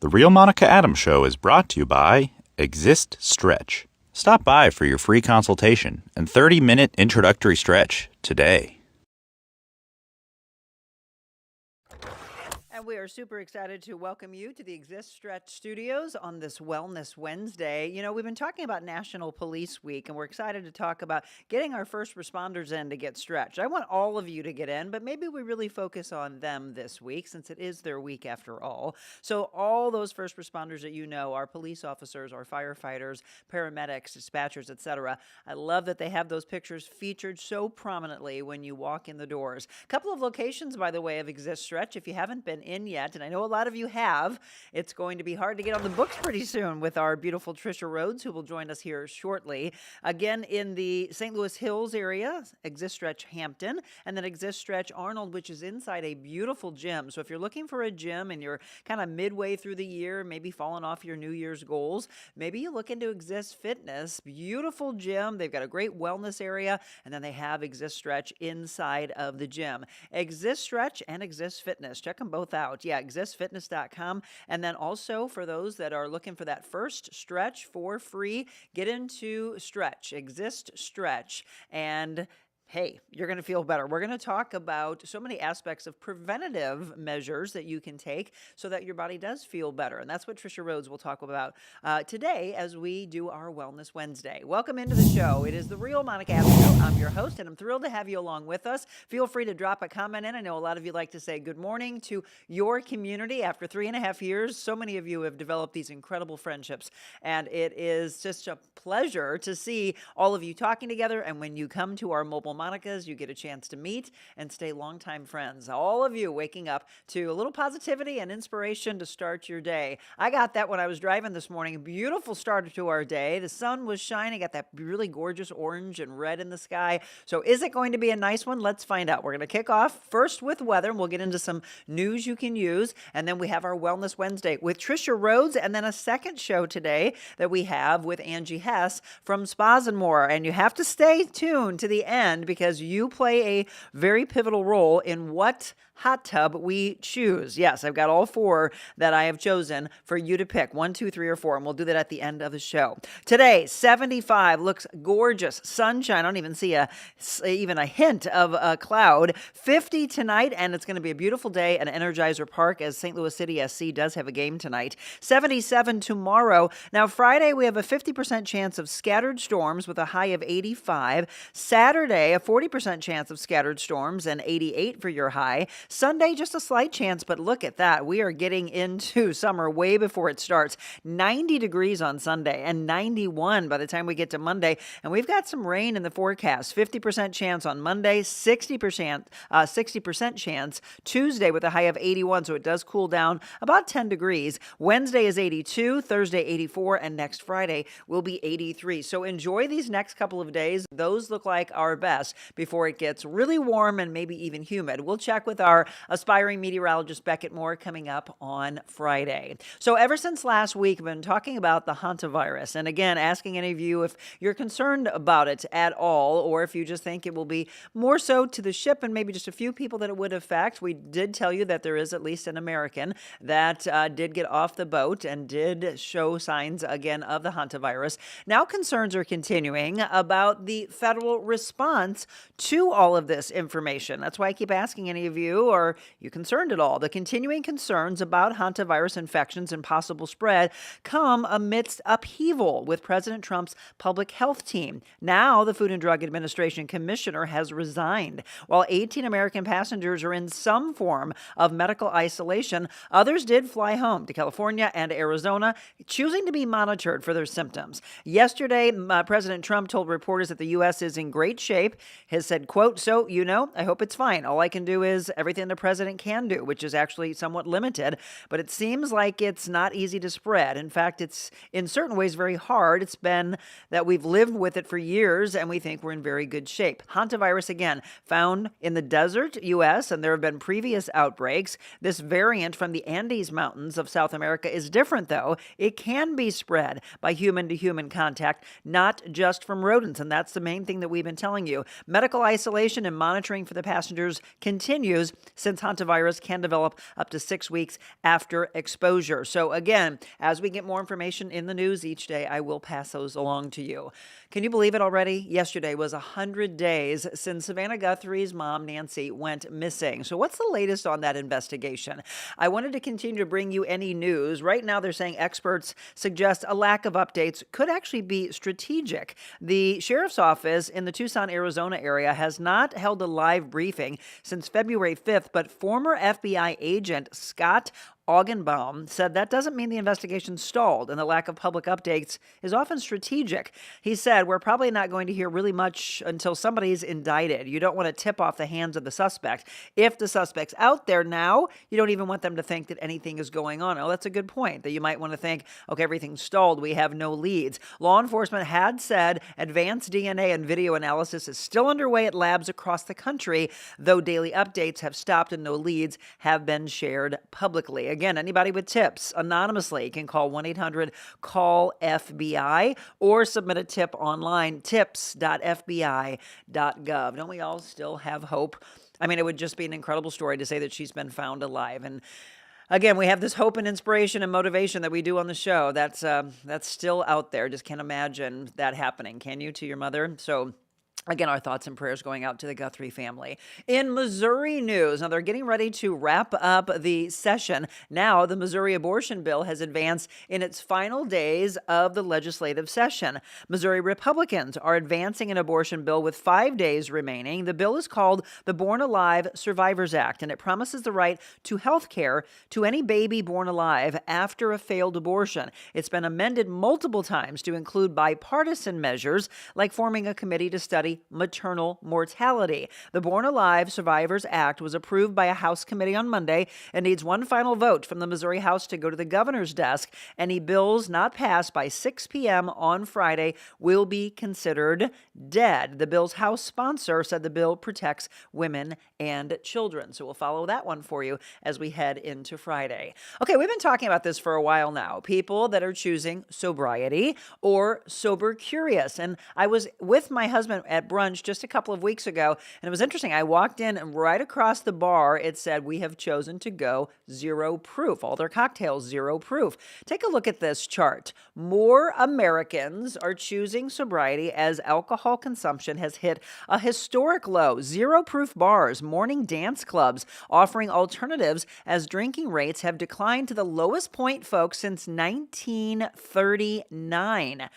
The Real Monica Adams Show is brought to you by Xist Stretch. Stop by for your free consultation and 30-minute introductory stretch today. And we are super excited to welcome you to the Xist Stretch Studios on this Wellness Wednesday. You know, we've been talking about National Police Week, and we're excited to talk about getting our first responders in to get stretched. I want all of you to get in, but maybe we really focus on them this week since it is their week after all. So all those first responders that you know, our police officers, our firefighters, paramedics, dispatchers, etc. I love that they have those pictures featured so prominently when you walk in the doors. A couple of locations, by the way, of Xist Stretch. If you haven't been in yet, and I know a lot of you have, it's going to be hard to get on the books pretty soon with our beautiful Tricia Rhodes, who will join us here shortly. Again, in the St. Louis Hills area, Xist Stretch Hampton, and then Xist Stretch Arnold, which is inside a beautiful gym. So if you're looking for a gym and you're kind of midway through the year, maybe falling off your New Year's goals, maybe you look into Xist Fitness. Beautiful gym. They've got a great wellness area, and then they have Xist Stretch inside of the gym. Xist Stretch and Xist Fitness. Check them both out. Yeah, xistfitness.com. And then also for those that are looking for that first stretch for free, get into Stretch, Xist Stretch, and hey, you're going to feel better. We're going to talk about so many aspects of preventative measures that you can take so that your body does feel better. And that's what Tricia Rhodes will talk about today as we do our Wellness Wednesday. Welcome into the show. It is the Real Monica Adams Show. I'm your host, and I'm thrilled to have you along with us. Feel free to drop a comment in. I know a lot of you like to say good morning to your community. After 3.5 years, so many of you have developed these incredible friendships. And it is just a pleasure to see all of you talking together. And when you come to our mobile Monicas, you get a chance to meet and stay longtime friends. All of you waking up to a little positivity and inspiration to start your day. I got that when I was driving this morning. A beautiful start to our day. The sun was shining, got that really gorgeous orange and red in the sky. So is it going to be a nice one? Let's find out. We're going to kick off first with weather, and we'll get into some news you can use. And then we have our Wellness Wednesday with Tricia Rhodes, and then a second show today that we have with Angi Hess from Spas and More. And you have to stay tuned to the end because you play a very pivotal role in what hot tub we choose. Yes, I've got all 4 that I have chosen for you to pick. 1, 2, 3, or 4, and we'll do that at the end of the show. Today, 75, looks gorgeous. Sunshine. I don't even see even a hint of a cloud. 50 tonight, and it's going to be a beautiful day at Energizer Park as St. Louis City SC does have a game tonight. 77 tomorrow. Now, Friday, we have a 50% chance of scattered storms with a high of 85. Saturday, a 40% chance of scattered storms and 88 for your high. Sunday, just a slight chance, but look at that. We are getting into summer way before it starts. 90 degrees on Sunday and 91 by the time we get to Monday. And we've got some rain in the forecast. 50% chance on Monday, 60% chance Tuesday with a high of 81. So it does cool down about 10 degrees. Wednesday is 82, Thursday 84, and next Friday will be 83. So enjoy these next couple of days. Those look like our best before it gets really warm and maybe even humid. We'll check with our aspiring meteorologist Beckett Moore coming up on Friday. So ever since last week, I've been talking about the hantavirus. And again, asking any of you if you're concerned about it at all, or if you just think it will be more so to the ship and maybe just a few people that it would affect. We did tell you that there is at least an American that did get off the boat and did show signs again of the hantavirus. Now concerns are continuing about the federal response to all of this information. That's why I keep asking any of you, are you concerned at all? The continuing concerns about hantavirus infections and possible spread come amidst upheaval with President Trump's public health team. Now, the Food and Drug Administration commissioner has resigned. While 18 American passengers are in some form of medical isolation, others did fly home to California and Arizona, choosing to be monitored for their symptoms. Yesterday, President Trump told reporters that the U.S. is in great shape. Has said, quote, "So, I hope it's fine. All I can do is everything the president can do," which is actually somewhat limited, but it seems like it's not easy to spread. In fact, it's in certain ways very hard. It's been that we've lived with it for years, and we think we're in very good shape. Hantavirus, again, found in the desert U.S., and there have been previous outbreaks. This variant from the Andes Mountains of South America is different, though. It can be spread by human-to-human contact, not just from rodents, and that's the main thing that we've been telling you. Medical isolation and monitoring for the passengers continues since hantavirus can develop up to 6 weeks after exposure. So again, as we get more information in the news each day, I will pass those along to you. Can you believe it already? Yesterday was 100 days since Savannah Guthrie's mom, Nancy, went missing. So what's the latest on that investigation? I wanted to continue to bring you any news. Right now, they're saying experts suggest a lack of updates could actually be strategic. The sheriff's office in the Tucson, Arizona area has not held a live briefing since February 5th, but former FBI agent Scott Augenbaum said that doesn't mean the investigation stalled, and the lack of public updates is often strategic. He said, we're probably not going to hear really much until somebody's indicted. You don't want to tip off the hands of the suspect. If the suspect's out there now, you don't even want them to think that anything is going on. Oh, that's a good point, that you might want to think, okay, everything's stalled. We have no leads. Law enforcement had said advanced DNA and video analysis is still underway at labs across the country, though daily updates have stopped and no leads have been shared publicly. Again, anybody with tips anonymously can call 1-800-CALL-FBI or submit a tip online, tips.fbi.gov. Don't we all still have hope? I mean, it would just be an incredible story to say that she's been found alive. And again, we have this hope and inspiration and motivation that we do on the show. That's still out there. Just can't imagine that happening. Can you, to your mother? So again, our thoughts and prayers going out to the Guthrie family. In Missouri news, now they're getting ready to wrap up the session. Now, the Missouri abortion bill has advanced in its final days of the legislative session. Missouri Republicans are advancing an abortion bill with 5 days remaining. The bill is called the Born Alive Survivors Act, and it promises the right to health care to any baby born alive after a failed abortion. It's been amended multiple times to include bipartisan measures like forming a committee to study maternal mortality. The Born Alive Survivors Act was approved by a House committee on Monday and needs one final vote from the Missouri House to go to the governor's desk. Any bills not passed by 6 p.m. on Friday will be considered dead. The bill's House sponsor said the bill protects women and children. So we'll follow that one for you as we head into Friday. Okay, we've been talking about this for a while now. People that are choosing sobriety or sober curious. And I was with my husband at brunch just a couple of weeks ago, and it was interesting. I walked in, and right across the bar, it said, we have chosen to go zero proof. All their cocktails, zero proof. Take a look at this chart. More Americans are choosing sobriety as alcohol consumption has hit a historic low. Zero proof bars, morning dance clubs offering alternatives as drinking rates have declined to the lowest point, folks, since 1939.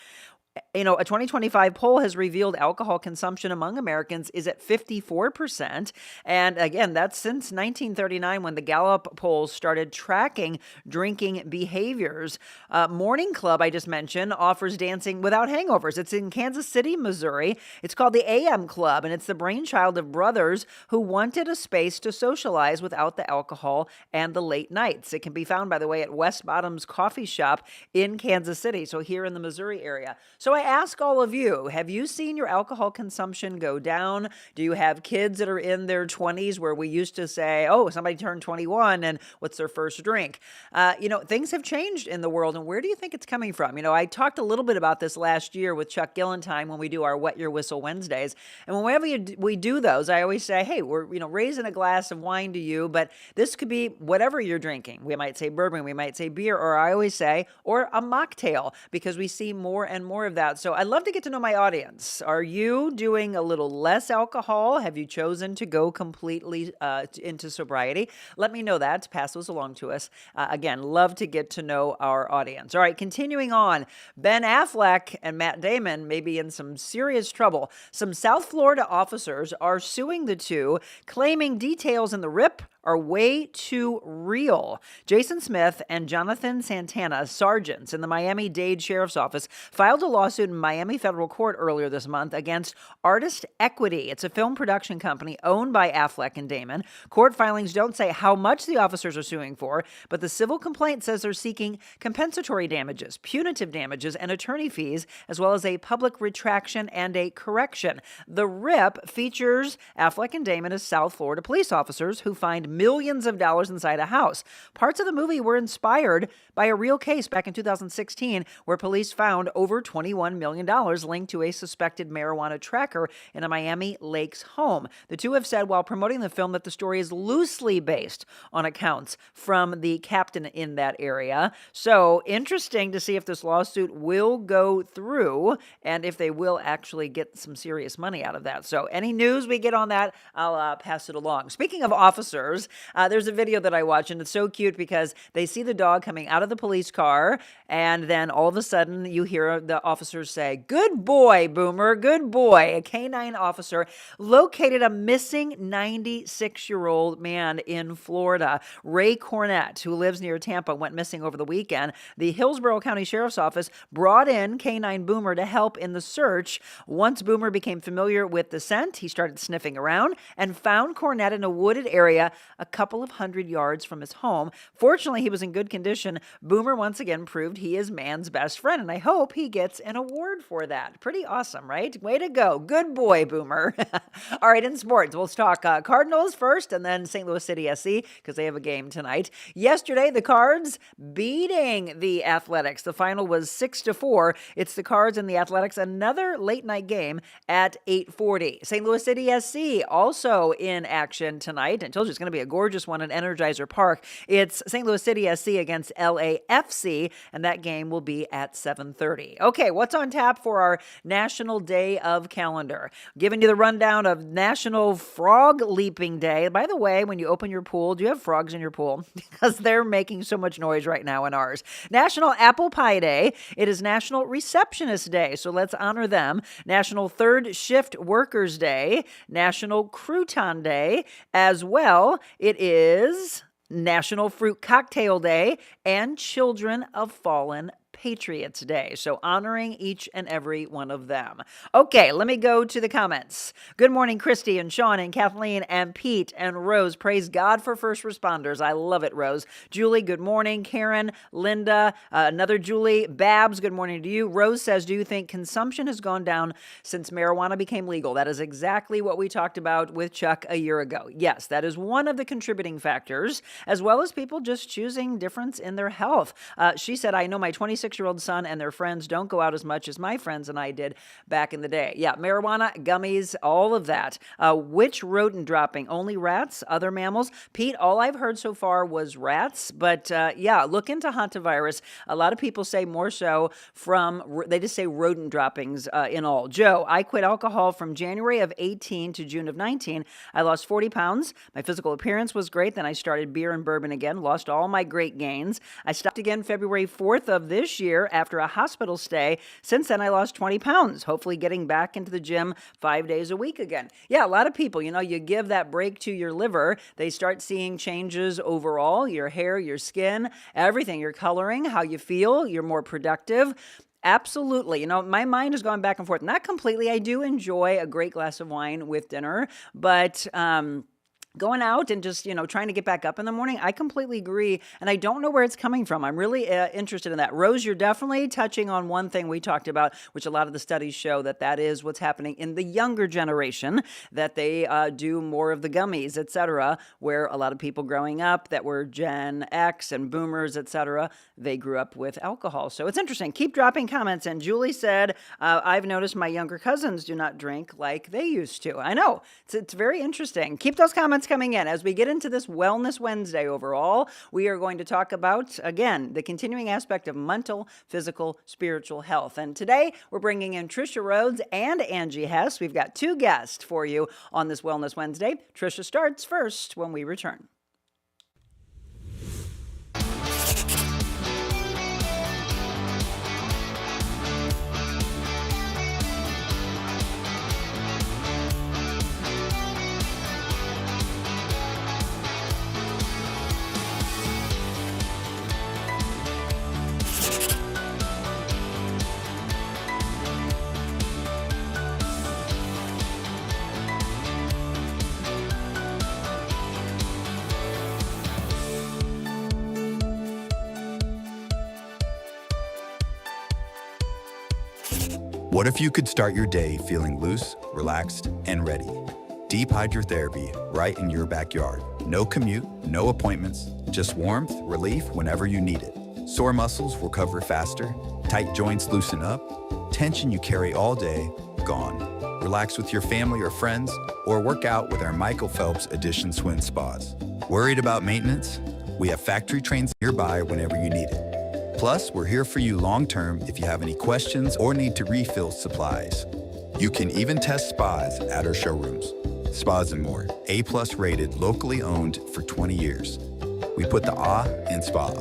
You know, a 2025 poll has revealed alcohol consumption among Americans is at 54%. And again, that's since 1939 when the Gallup polls started tracking drinking behaviors. Morning Club, I just mentioned, offers dancing without hangovers. It's in Kansas City, Missouri. It's called the AM Club, and it's the brainchild of brothers who wanted a space to socialize without the alcohol and the late nights. It can be found, by the way, at West Bottom's Coffee Shop in Kansas City, so here in the Missouri area. So I ask all of you, have you seen your alcohol consumption go down? Do you have kids that are in their 20s where we used to say, oh, somebody turned 21 and what's their first drink? Things have changed in the world, and where do you think it's coming from? I talked a little bit about this last year with Chuck Gillentine when we do our Wet Your Whistle Wednesdays. And whenever we do those, I always say, hey, we're raising a glass of wine to you, but this could be whatever you're drinking. We might say bourbon, we might say beer, or I always say, or a mocktail, because we see more and more of that. So I'd love to get to know my audience. Are you doing a little less alcohol? Have you chosen to go completely into sobriety? Let me know that. Pass those along to us. Again, love to get to know our audience. All right, continuing on. Ben Affleck and Matt Damon may be in some serious trouble. Some South Florida officers are suing the two, claiming details in the rip are way too real. Jason Smith and Jonathan Santana, sergeants in the Miami-Dade Sheriff's Office, filed a lawsuit in Miami federal court earlier this month against Artist Equity. It's a film production company owned by Affleck and Damon. Court filings don't say how much the officers are suing for, but the civil complaint says they're seeking compensatory damages, punitive damages, and attorney fees, as well as a public retraction and a correction. The rip features Affleck and Damon as South Florida police officers who find millions of dollars inside a house. Parts of the movie were inspired by a real case back in 2016 where police found over $21 million linked to a suspected marijuana tracker in a Miami Lakes home. The two have said while promoting the film that the story is loosely based on accounts from the captain in that area. So interesting to see if this lawsuit will go through and if they will actually get some serious money out of that. So any news we get on that, I'll pass it along. Speaking of officers, there's a video that I watch, and it's so cute because they see the dog coming out of the police car, and then all of a sudden you hear the officers say, "Good boy, Boomer, good boy." A canine officer located a missing 96-year-old man in Florida. Ray Cornett, who lives near Tampa, went missing over the weekend. The Hillsborough County Sheriff's Office brought in canine Boomer to help in the search. Once Boomer became familiar with the scent, he started sniffing around and found Cornett in a wooded area a couple of hundred yards from his home. Fortunately, he was in good condition. Boomer once again proved he is man's best friend, and I hope he gets an award for that. Pretty awesome, right? Way to go. Good boy, Boomer. All right, in sports, we'll talk Cardinals first and then St. Louis City SC because they have a game tonight. Yesterday, the Cards beating the Athletics. The final was 6-4. It's the Cards and the Athletics, another late night game at 8:40. St. Louis City SC also in action tonight. I told you it's going to be a gorgeous one at Energizer Park. It's St. Louis City SC against LAFC, and that game will be at 7:30. Okay, what's on tap for our National Day of Calendar? Giving you the rundown of National Frog Leaping Day. By the way, when you open your pool, do you have frogs in your pool? Because they're making so much noise right now in ours. National Apple Pie Day. It is National Receptionist Day, so let's honor them. National Third Shift Workers Day. National Crouton Day. As well, it is National Fruit Cocktail Day and Children of Fallen Patriots Day. So honoring each and every one of them. Okay, let me go to the comments. Good morning, Christy and Sean and Kathleen and Pete and Rose. Praise God for first responders. I love it, Rose. Julie, good morning. Karen, Linda, another Julie. Babs, good morning to you. Rose says, do you think consumption has gone down since marijuana became legal? That is exactly what we talked about with Chuck a year ago. Yes, that is one of the contributing factors, as well as people just choosing difference in their health. She said, I know my 26-year-old son and their friends don't go out as much as my friends and I did back in the day. Yeah, marijuana, gummies, all of that. Which rodent dropping? Only rats? Other mammals? Pete, all I've heard so far was rats, but yeah, look into hantavirus. A lot of people say more so they just say rodent droppings in all. Joe, I quit alcohol from January of 18 to June of 19. I lost 40 pounds. My physical appearance was great. Then I started beer and bourbon again, lost all my great gains. I stopped again February 4th of this year after a hospital stay. Since then, I lost 20 pounds, hopefully getting back into the gym 5 days a week again. Yeah, a lot of people, you give that break to your liver, they start seeing changes overall, your hair, your skin, everything, your coloring, how you feel, you're more productive. Absolutely. My mind has gone back and forth. Not completely. I do enjoy a great glass of wine with dinner, but going out and just, trying to get back up in the morning, I completely agree, and I don't know where it's coming from. I'm really interested in that. Rose, you're definitely touching on one thing we talked about, which a lot of the studies show that is what's happening in the younger generation, that they do more of the gummies, etc., where a lot of people growing up that were Gen X and boomers, etc., they grew up with alcohol. So it's interesting. Keep dropping comments. And Julie said, I've noticed my younger cousins do not drink like they used to. I know. It's very interesting. Keep those comments coming in. As we get into this Wellness Wednesday overall, we are going to talk about, again, the continuing aspect of mental, physical, spiritual health. And today, we're bringing in Tricia Rhodes and Angi Hess. We've got two guests for you on this Wellness Wednesday. Tricia starts first when we return. What if you could start your day feeling loose, relaxed, and ready? Deep hydrotherapy right in your backyard. No commute, no appointments, just warmth, relief whenever you need it. Sore muscles recover faster, tight joints loosen up, tension you carry all day, gone. Relax with your family or friends, or work out with our Michael Phelps Edition Swim Spas. Worried about maintenance? We have factory trains nearby whenever you need it. Plus, we're here for you long-term if you have any questions or need to refill supplies. You can even test spas at our showrooms. Spas and More, A+ rated, locally owned for 20 years. We put the ah in spa.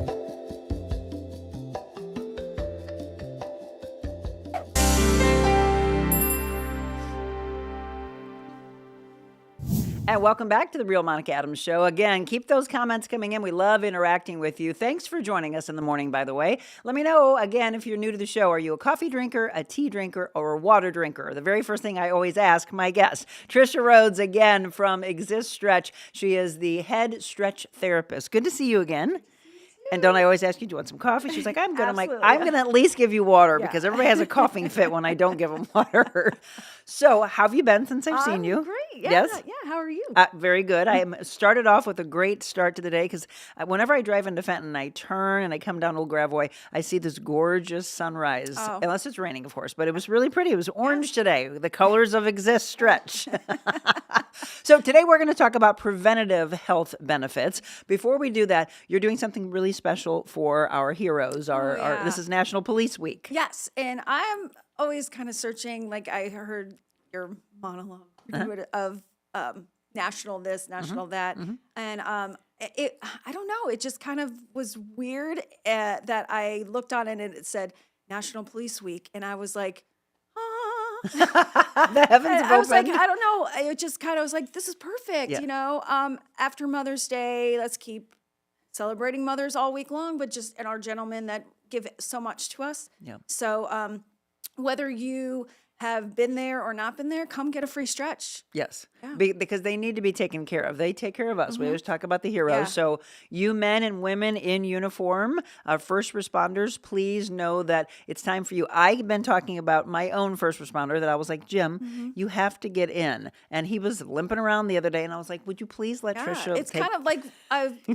And welcome back to the Real Monica Adams Show. Again, keep those comments coming in. We love interacting with you. Thanks for joining us in the morning, by the way. Let me know, again, if you're new to the show, are you a coffee drinker, a tea drinker, or a water drinker? The very first thing I always ask my guests. Tricia Rhodes, again, from Xist Stretch. She is the head stretch therapist. Good to see you again. And don't I always ask you, do you want some coffee? She's like, I'm good. I'm like, I'm going to at least give you water because everybody has a coughing fit when I don't give them water. So how have you been since I've seen you? Great. Yeah, Yes? yeah. How are you? Very good. I started off with a great start to the day because whenever I drive into Fenton, I turn and I come down Old Gravois, I see this gorgeous sunrise, unless it's raining, of course, but it was really pretty. It was orange today, the colors of Xist Stretch. So today we're going to talk about preventative health benefits. Before we do that, you're doing something really special for our heroes. This is National Police Week. Yes, and I'm always kind of searching. Like I heard your monologue of national this, national that, and I don't know. It just kind of was weird that I looked on it and it said National Police Week, and I was like, The heavens have I was like, opened. I don't know. I just kind of was like, this is perfect. Yeah. You know, after Mother's Day, let's keep celebrating mothers all week long, but just and our gentlemen that give so much to us. Yeah. So whether you have been there or not been there, come get a free stretch. Yes, Yeah. because they need to be taken care of. They take care of us. We always talk about the heroes. Yeah. So you men and women in uniform, first responders, please know that it's time for you. I've been talking about my own first responder that I was like, Jim, you have to get in. And he was limping around the other day. And I was like, would you please let Tricia It's kind of like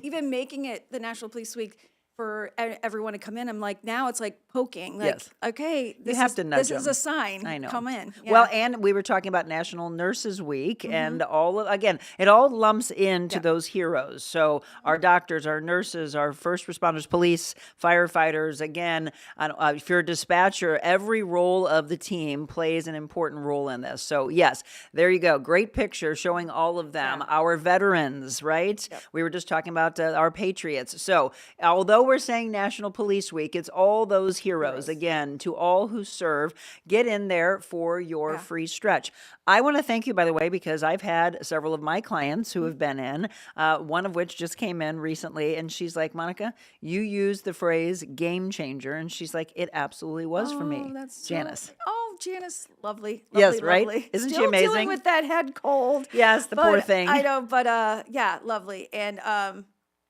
even making it the National Police Week for everyone to come in. I'm like, now it's like poking. Like, Yes. okay, this have is, to nudge this is them. a sign. I know. Come in. Yeah. Well, and we were talking about National Nurses Week, and again, it all lumps into those heroes. So our doctors, our nurses, our first responders, police, firefighters. Again, if you're a dispatcher, every role of the team plays an important role in this. So yes, there you go. Great picture showing all of them. Our veterans, right? We were just talking about our patriots. So although we're saying National Police Week, it's all those heroes. Again, to all who serve, get in there for your free stretch. I want to thank you, by the way, because I've had several of my clients who have been in, one of which just came in recently, and she's like, Monica, you used the phrase game changer, and she's like, it absolutely was for me. That's Janice. Janice, lovely. Yes, right? Lovely. Isn't she Still amazing? dealing with that head cold. Yes, the poor But thing. I know, but yeah, lovely. And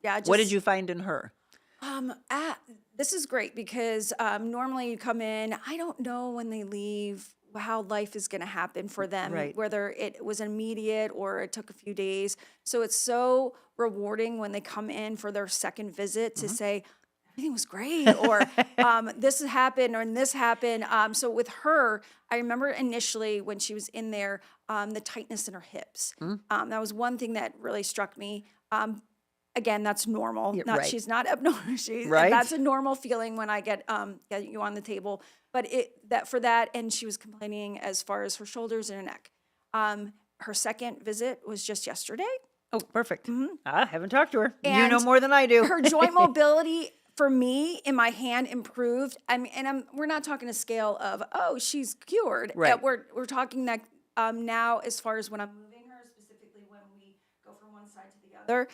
just, What did you find in her? This is great because normally you come in, I don't know when they leave how life is going to happen for them, Right. whether it was immediate or it took a few days. So it's so rewarding when they come in for their second visit to say, everything was great, or this happened, or this happened. So with her, I remember initially when she was in there, the tightness in her hips. That was one thing that really struck me. Again, that's normal. right. She's not abnormal. Right. That's a normal feeling when I get you on the table. But and she was complaining as far as her shoulders and her neck. Her second visit was just yesterday. Oh, perfect. I haven't talked to her. You And know more than I do. Her joint mobility for me in my hand improved. We're not talking a scale of she's cured. Right. We're talking that now as far as when I'm moving her, specifically when we go from one side to the other,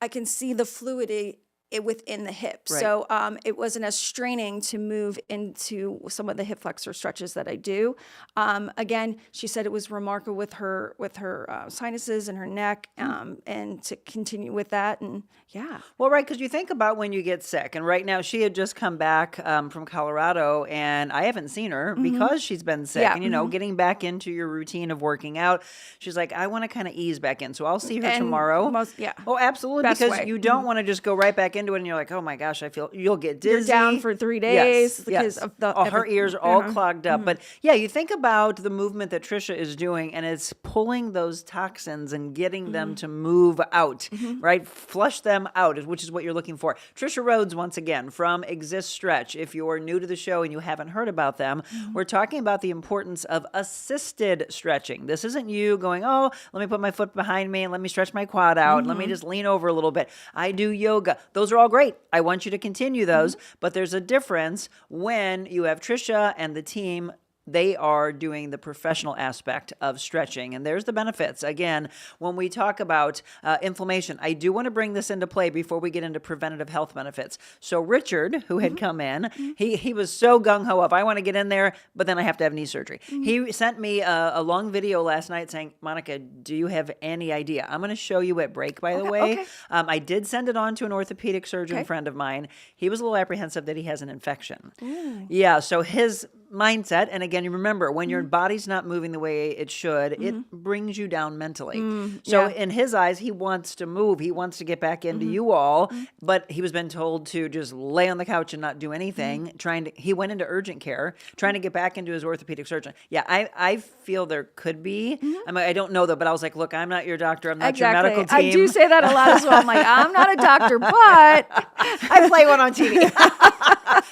I can see the fluidity within the hip. Right. So it wasn't as straining to move into some of the hip flexor stretches that I do. Again, she said it was remarkable with her sinuses and her neck, and to continue with that. And yeah. Well, right, because you think about when you get sick, and right now she had just come back from Colorado, and I haven't seen her because she's been sick. Yeah, And, getting back into your routine of working out, she's like, I want to kind of ease back in. So I'll see her And tomorrow. yeah. Oh, absolutely, Best because way. you don't want to just go right back into it, and you're like, oh my gosh, I feel you'll get dizzy. You're down for 3 days because of the her ears are all clogged up. But yeah, you think about the movement that Tricia is doing, and it's pulling those toxins and getting them to move out, right? Flush them out, which is what you're looking for. Tricia Rhodes, once again, from Xist Stretch. If you're new to the show and you haven't heard about them, we're talking about the importance of assisted stretching. This isn't you going, oh, let me put my foot behind me and let me stretch my quad out. Let me just lean over a little bit. I do yoga. Those are all great. I want you to continue those, but there's a difference when you have Tricia and the team. They are doing the professional aspect of stretching, and there's the benefits. Again, when we talk about inflammation, I do want to bring this into play before we get into preventative health benefits. So Richard, who had come in, he was so gung-ho of, I want to get in there, but then I have to have knee surgery. He sent me a long video last night saying, Monica, do you have any idea? I'm going to show you at break, by the way. Okay. I did send it on to an orthopedic surgeon friend of mine. He was a little apprehensive that he has an infection. Yeah, so his mindset, and again, you remember, when your body's not moving the way it should, it brings you down mentally. So in his eyes, he wants to move. He wants to get back into you all, but he was been told to just lay on the couch and not do anything. He went into urgent care, trying to get back into his orthopedic surgeon. Yeah, I feel there could be. I don't know though, but I was like, look, I'm not your doctor. I'm not your medical team. I do say that a lot as well. I'm like, I'm not a doctor, but I play one on TV.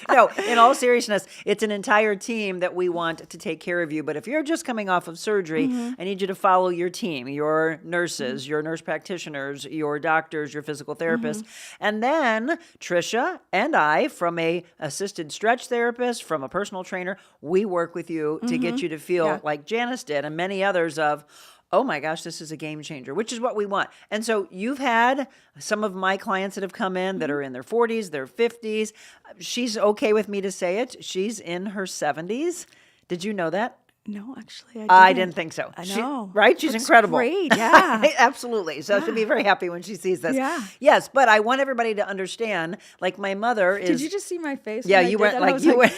No, in all seriousness, it's an entire team that we want to take care of you. But if you're just coming off of surgery, I need you to follow your team, your nurses, your nurse practitioners, your doctors, your physical therapists. And then Tricia and I, from a assisted stretch therapist, from a personal trainer, we work with you to get you to feel like Janice did and many others of, oh my gosh, this is a game changer, which is what we want. And so you've had some of my clients that have come in that are in their 40s, their 50s. She's okay with me to say it. She's in her 70s. Did you know that? no, actually, I didn't think so. I know. Right? She's Looks incredible. great, yeah. Absolutely. So she'll be very happy when she sees this. Yeah. Yes, but I want everybody to understand, like my mother is. Did you just see my face? Yeah, when I you did went that? I like was you went.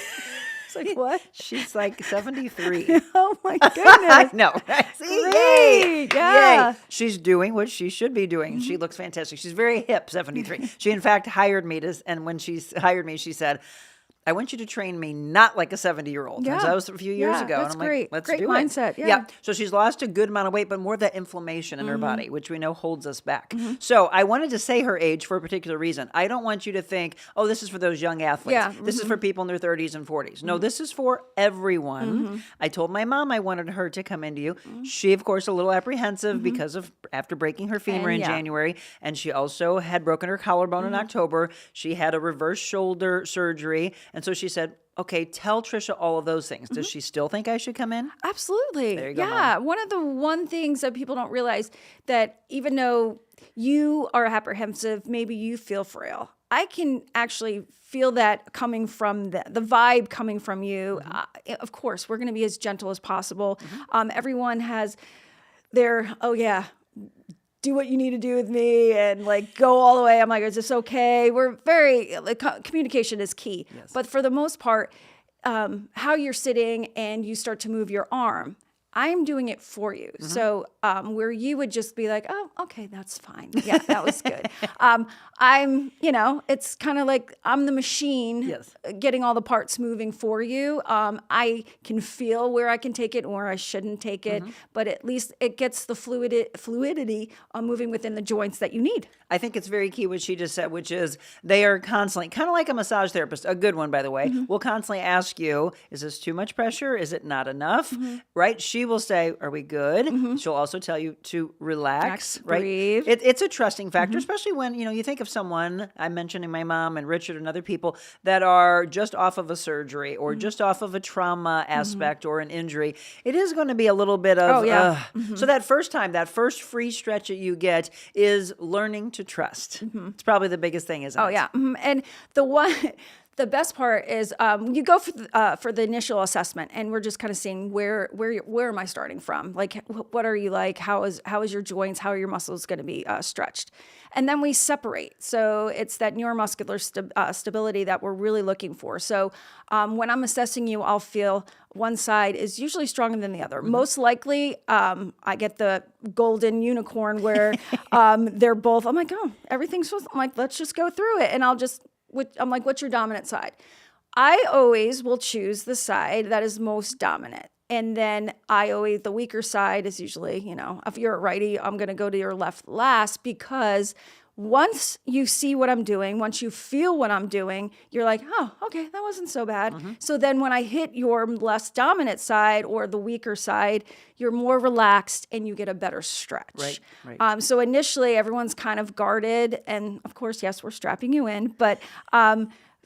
It's like, what? She's like 73. Oh my I goodness. know. Right? See? Great, yeah. Yay. She's doing what she should be doing. She looks fantastic. She's very hip, 73. She, in fact, hired me and when she hired me, she said, I want you to train me not like a 70-year-old. Yeah. So that was a few years Yeah, ago. that's and I'm great. like, let's Great do mindset, it. yeah. So she's lost a good amount of weight, but more of that inflammation in her body, which we know holds us back. So I wanted to say her age for a particular reason. I don't want you to think, oh, this is for those young athletes. Yeah. This is for people in their 30s and 40s. No, this is for everyone. I told my mom I wanted her to come into you. She, of course, a little apprehensive because of after breaking her femur in yeah. January. And she also had broken her collarbone in October. She had a reverse shoulder surgery. And so she said, okay, tell Tricia all of those things. Does she still think I should come in? Absolutely. There you go, Yeah. One things that people don't realize that even though you are apprehensive, maybe you feel frail. I can actually feel that coming from the vibe coming from you. Of course, we're going to be as gentle as possible. Everyone has their, oh yeah, do what you need to do with me and like go all the way. I'm like, is this okay? We're very, communication is key. Yes. But for the most part, how you're sitting and you start to move your arm, I'm doing it for you. So where you would just be like, oh, okay, that's fine. Yeah, that was good. It's kind of like I'm the machine Yes. getting all the parts moving for you. I can feel where I can take it and where I shouldn't take it, but at least it gets the fluidity moving within the joints that you need. I think it's very key what she just said, which is they are constantly, kind of like a massage therapist, a good one, by the way, will constantly ask you, is this too much pressure? Is it not enough? Right? She she will say, "Are we good?" She'll also tell you to relax, right? breathe. It's a trusting factor, especially when you think of someone. I'm mentioning my mom and Richard and other people that are just off of a surgery or just off of a trauma aspect or an injury. It is going to be a little bit of so that first time, that first free stretch that you get is learning to trust. It's probably the biggest thing, isn't it? Oh yeah, and the best part is you go for the initial assessment, and we're just kind of seeing where am I starting from? Like, what are you like? How is your joints? How are your muscles going to be stretched? And then we separate. So it's that neuromuscular stability that we're really looking for. So when I'm assessing you, I'll feel one side is usually stronger than the other. Most likely, I get the golden unicorn where they're both. I'm like, oh, everything's. I'm like, let's just go through it, and I'm like, what's your dominant side? I always will choose the side that is most dominant. And then the weaker side is usually, if you're a righty, I'm going to go to your left last, because once you see what I'm doing, once you feel what I'm doing, you're like, oh, okay, that wasn't so bad. So then when I hit your less dominant side or the weaker side, you're more relaxed and you get a better stretch. Right. So initially everyone's kind of guarded, and of course, yes, we're strapping you in, but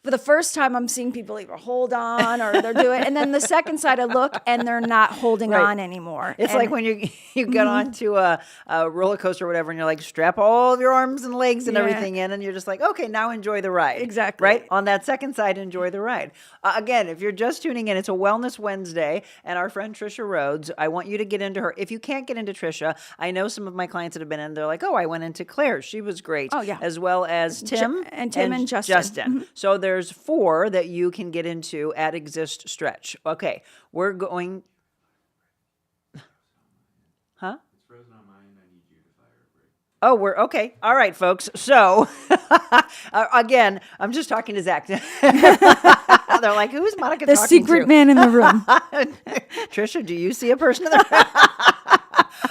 for the first time, I'm seeing people either hold on or they're doing, and then the second side I look and they're not holding on anymore. It's like when you get onto a roller coaster or whatever, and you're like, strap all of your arms and legs and everything in, and you're just like, okay, now enjoy the ride. Exactly. Right? On that second side, enjoy the ride. Again, if you're just tuning in, it's a Wellness Wednesday, and our friend Tricia Rhodes, I want you to get into her. If you can't get into Tricia, I know some of my clients that have been in, they're like, oh, I went into Claire. She was great. Oh, yeah. As well as Tim. And Justin. So there's 4 that you can get into at Xist Stretch. Okay, we're going. Huh? It's frozen on mine. I need you to fire a break. Oh, we're okay. All right, folks. So again, I'm just talking to Zach. They're like, "Who's Monica the talking to?" The secret man in the room. Tricia, do you see a person in the room?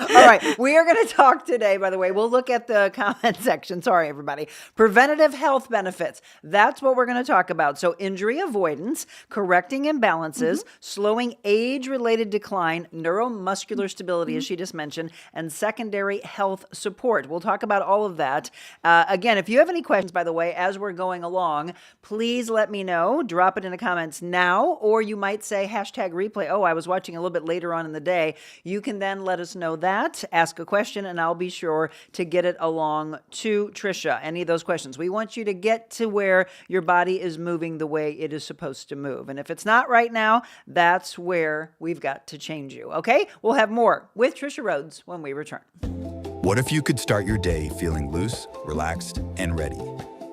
All right, we are going to talk today, by the way. We'll look at the comment section. Sorry, everybody. Preventative health benefits. That's what we're going to talk about. So injury avoidance, correcting imbalances, slowing age-related decline, neuromuscular stability, as she just mentioned, and secondary health support. We'll talk about all of that. Again, if you have any questions, by the way, as we're going along, please let me know. Drop it in the comments now, or you might say hashtag replay. Oh, I was watching a little bit later on in the day. You can then let us know that, ask a question, and I'll be sure to get it along to Tricia. Any of those questions. We want you to get to where your body is moving the way it is supposed to move. And if it's not right now, that's where we've got to change you. Okay? We'll have more with Tricia Rhodes when we return. What if you could start your day feeling loose, relaxed, and ready?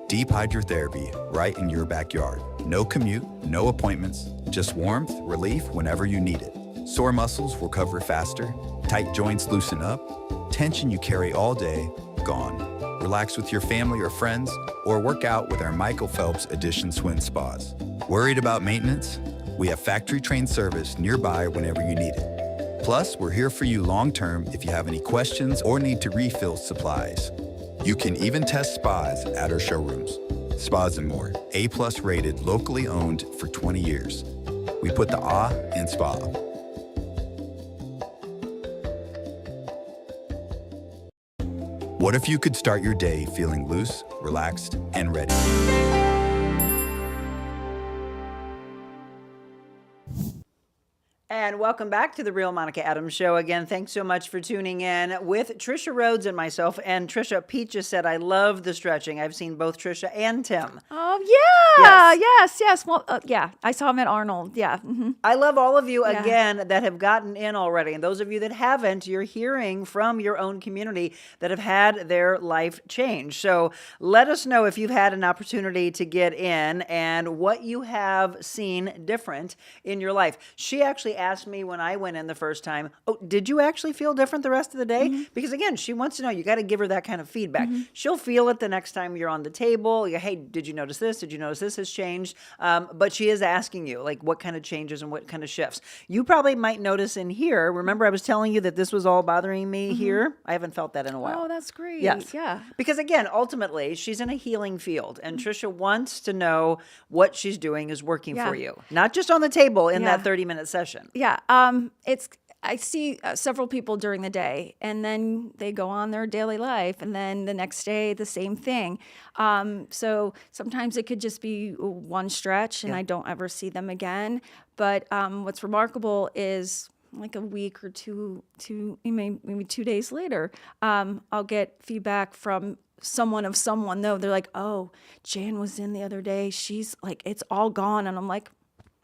Deep hydrotherapy right in your backyard. No commute, no appointments, just warmth, relief whenever you need it. Sore muscles recover faster, tight joints loosen up, tension you carry all day, gone. Relax with your family or friends, or work out with our Michael Phelps Edition Swim Spas. Worried about maintenance? We have factory-trained service nearby whenever you need it. Plus, we're here for you long-term if you have any questions or need to refill supplies. You can even test spas at our showrooms. Spas and More, A+ rated, locally owned for 20 years. We put the ah in spa. What if you could start your day feeling loose, relaxed, and ready? And welcome back to the Real Monica Adams Show. Again, thanks so much for tuning in with Tricia Rhodes and myself. And Tricia, Pete just said, I love the stretching. I've seen both Tricia and Tim. Oh, yeah. Yes. Well, yeah, I saw him at Arnold. Yeah. I love all of you, again, that have gotten in already. And those of you that haven't, you're hearing from your own community that have had their life change. So let us know if you've had an opportunity to get in and what you have seen different in your life. She actually asked me when I went in the first time, oh, did you actually feel different the rest of the day? Because again, she wants to know, you got to give her that kind of feedback. She'll feel it the next time you're on the table. Hey, did you notice this? Did you notice this has changed? But she is asking you, like, what kind of changes and what kind of shifts. You probably might notice in here, remember I was telling you that this was all bothering me here? I haven't felt that in a while. Oh, that's great. Yes. Yeah. Because again, ultimately, she's in a healing field, and Tricia wants to know what she's doing is working for you. Not just on the table in that 30-minute session. Yeah. I see several people during the day, and then they go on their daily life, and then the next day the same thing. So sometimes it could just be one stretch, and I don't ever see them again. But what's remarkable is like a week or two, maybe 2 days later, I'll get feedback from someone though. They're like, "Oh, Jan was in the other day. She's like, it's all gone," and I'm like,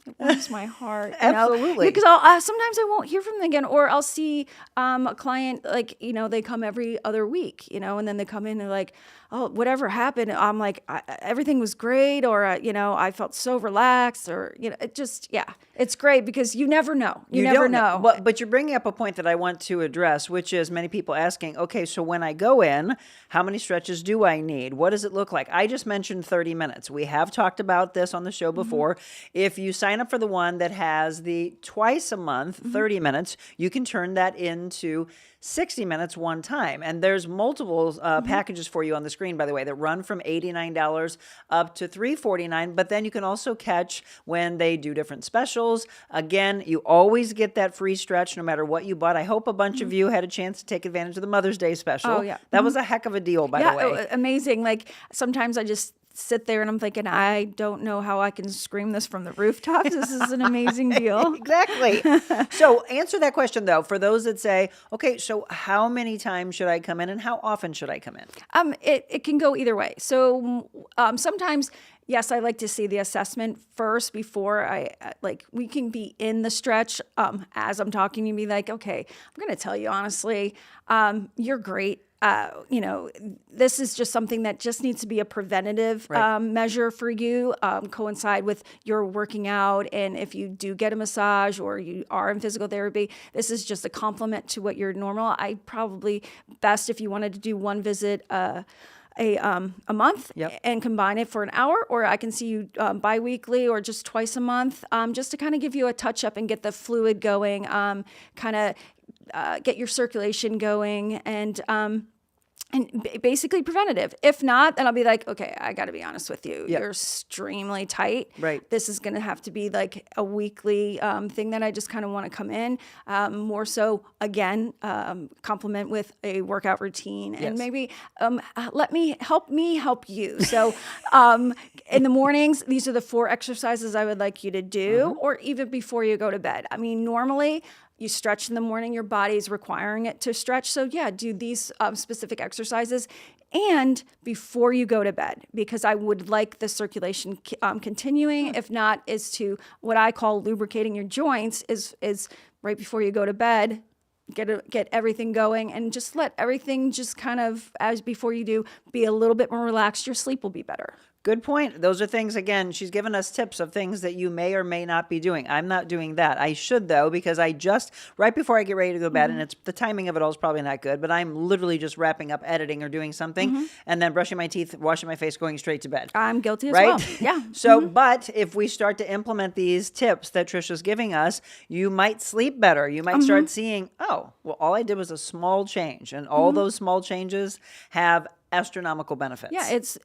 it warms my heart. Absolutely. Because I'll sometimes I won't hear from them again, or I'll see a client, like, they come every other week, and then they come in and they're like, "Oh, whatever happened?" I'm like, everything was great, or, I felt so relaxed, or, it just, it's great because you never know. You never don't know. But you're bringing up a point that I want to address, which is many people asking, okay, so when I go in, how many stretches do I need? What does it look like? I just mentioned 30 minutes. We have talked about this on the show before. If you sign up for the one that has the twice a month, 30 minutes, you can turn that into 60 minutes one time. And there's multiple packages for you on the screen, by the way, that run from $89 up to $349. But then you can also catch when they do different specials. Again, you always get that free stretch no matter what you bought. I hope a bunch of you had a chance to take advantage of the Mother's Day special. Oh, yeah. That was a heck of a deal, by the way. Amazing. Like, sometimes I just sit there and I'm thinking, I don't know how I can scream this from the rooftops. This is an amazing deal. Exactly. So answer that question, though, for those that say, okay, so how many times should I come in and how often should I come in? It can go either way. So sometimes, yes, I like to see the assessment first before we can be in the stretch as I'm talking to me, like, okay, I'm going to tell you honestly, you're great. This is just something that just needs to be a preventative measure for you, coincide with your working out. And if you do get a massage or you are in physical therapy, this is just a complement to what you're normal. I probably best if you wanted to do one visit a month and combine it for an hour, or I can see you biweekly or just twice a month, just to kind of give you a touch up and get the fluid going, kind of get your circulation going, and basically preventative. If not, then I'll be like, okay, I got to be honest with you. You're extremely tight. Right. This is going to have to be like a weekly thing that I just kind of want to come in. More so, again, complement with a workout routine, and maybe help me help you. So in the mornings, these are the 4 exercises I would like you to do, or even before you go to bed. I mean, normally, you stretch in the morning, your body is requiring it to stretch. So do these specific exercises and before you go to bed, because I would like the circulation continuing. If not, is to what I call lubricating your joints is right before you go to bed, get everything going, and just let everything just kind of, as before you do, be a little bit more relaxed. Your sleep will be better. Good point. Those are things, again, she's given us tips of things that you may or may not be doing. I'm not doing that. I should, though, because I just, right before I get ready to go to bed, and it's the timing of it all is probably not good, but I'm literally just wrapping up editing or doing something, and then brushing my teeth, washing my face, going straight to bed. I'm guilty as right? well. Yeah. So, but if we start to implement these tips that Tricia's giving us, you might sleep better. You might start seeing, oh, well, all I did was a small change, and all those small changes have astronomical benefits. Yeah, it's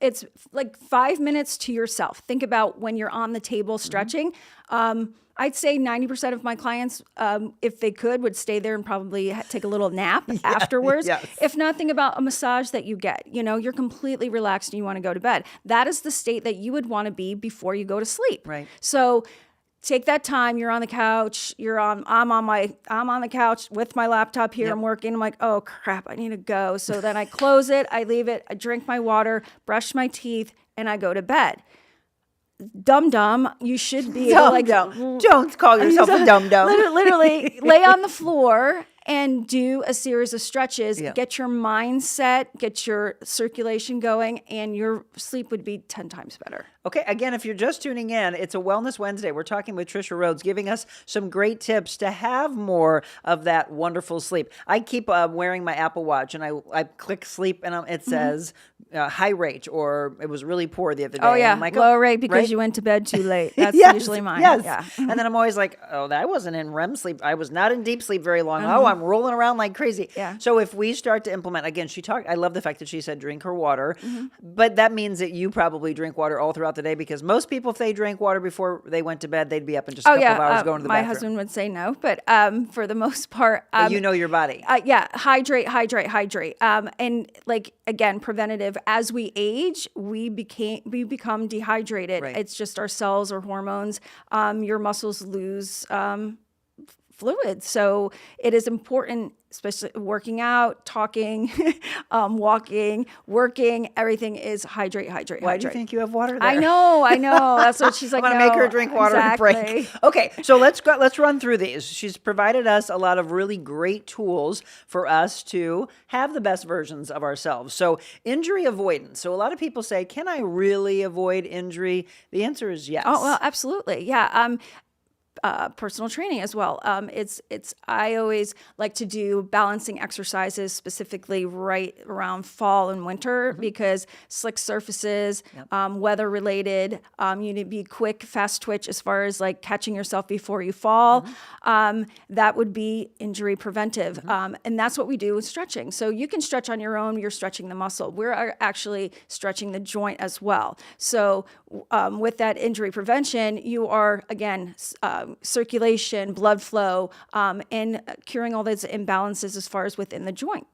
like 5 minutes to yourself. Think about when you're on the table stretching. I'd say 90% of my clients, if they could, would stay there and probably take a little nap afterwards. Yes. If not, think about a massage that you get. You're completely relaxed and you want to go to bed. That is the state that you would want to be before you go to sleep. Right. So take that time. You're on the couch. I'm on the couch with my laptop here. I'm working. I'm like, oh crap, I need to go. So then I close it. I leave it. I drink my water, brush my teeth, and I go to bed. Dum-dum, you should be Don't call yourself a dum-dum. Literally lay on the floor and do a series of stretches. Get your mind set, get your circulation going, and your sleep would be 10 times better. Okay, again, if you're just tuning in, it's a Wellness Wednesday. We're talking with Tricia Rhodes, giving us some great tips to have more of that wonderful sleep. I keep wearing my Apple Watch, and I click sleep, and it says high rate, or it was really poor the other day. Oh, yeah, I'm like, low rate because you went to bed too late. That's usually mine. Yes. Yeah. And then I'm always like, oh, I wasn't in REM sleep. I was not in deep sleep very long. Oh, I'm rolling around like crazy. Yeah. So if we start to implement, again, I love the fact that she said drink her water, but that means that you probably drink water all throughout today? Because most people, if they drank water before they went to bed, they'd be up in just a couple of hours going to the my bathroom. husband would say no, but for the most part, But you know your body. yeah, hydrate. And like, again, preventative, as we age, we become dehydrated. Right. It's just our cells or hormones. Your muscles lose fluid. So it is important, especially working out, talking, walking, working, everything is hydrate. Why do you think you have water there? I know. That's what she's like. I'm going to make her "No, drink water exactly." and break. Okay, so let's run through these. She's provided us a lot of really great tools for us to have the best versions of ourselves. So injury avoidance. So a lot of people say, can I really avoid injury? The answer is yes. Oh, well, absolutely. Yeah. Personal training as well. I always like to do balancing exercises specifically right around fall and winter because slick surfaces, weather related, you need to be quick, fast twitch as far as like catching yourself before you fall. That would be injury preventive. And that's what we do with stretching. So you can stretch on your own, you're stretching the muscle. We're actually stretching the joint as well. So with that injury prevention, you are, again, circulation, blood flow, and curing all those imbalances as far as within the joint.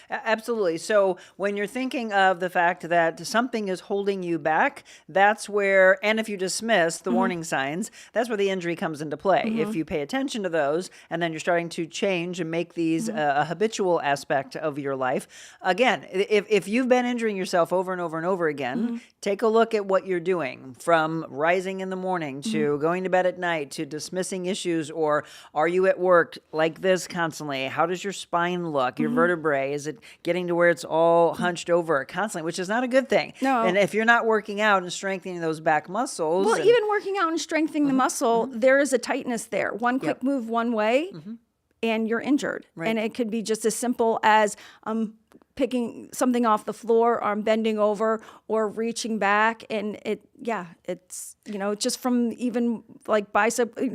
Absolutely. So when you're thinking of the fact that something is holding you back, that's where, and if you dismiss the warning signs, that's where the injury comes into play. If you pay attention to those, and then you're starting to change and make these a habitual aspect of your life. Again, if you've been injuring yourself over and over and over again, take a look at what you're doing, from rising in the morning to going to bed at night to dismissing issues, or are you at work like this constantly? How does your spine look? Your vertebrae, is it getting to where it's all hunched over constantly, which is not a good thing. No. And if you're not working out and strengthening those back muscles. Well, even working out and strengthening the muscle, there is a tightness there. One quick move one way, and you're injured. Right. And it could be just as simple as picking something off the floor, or I'm bending over or reaching back. And it's, just from even like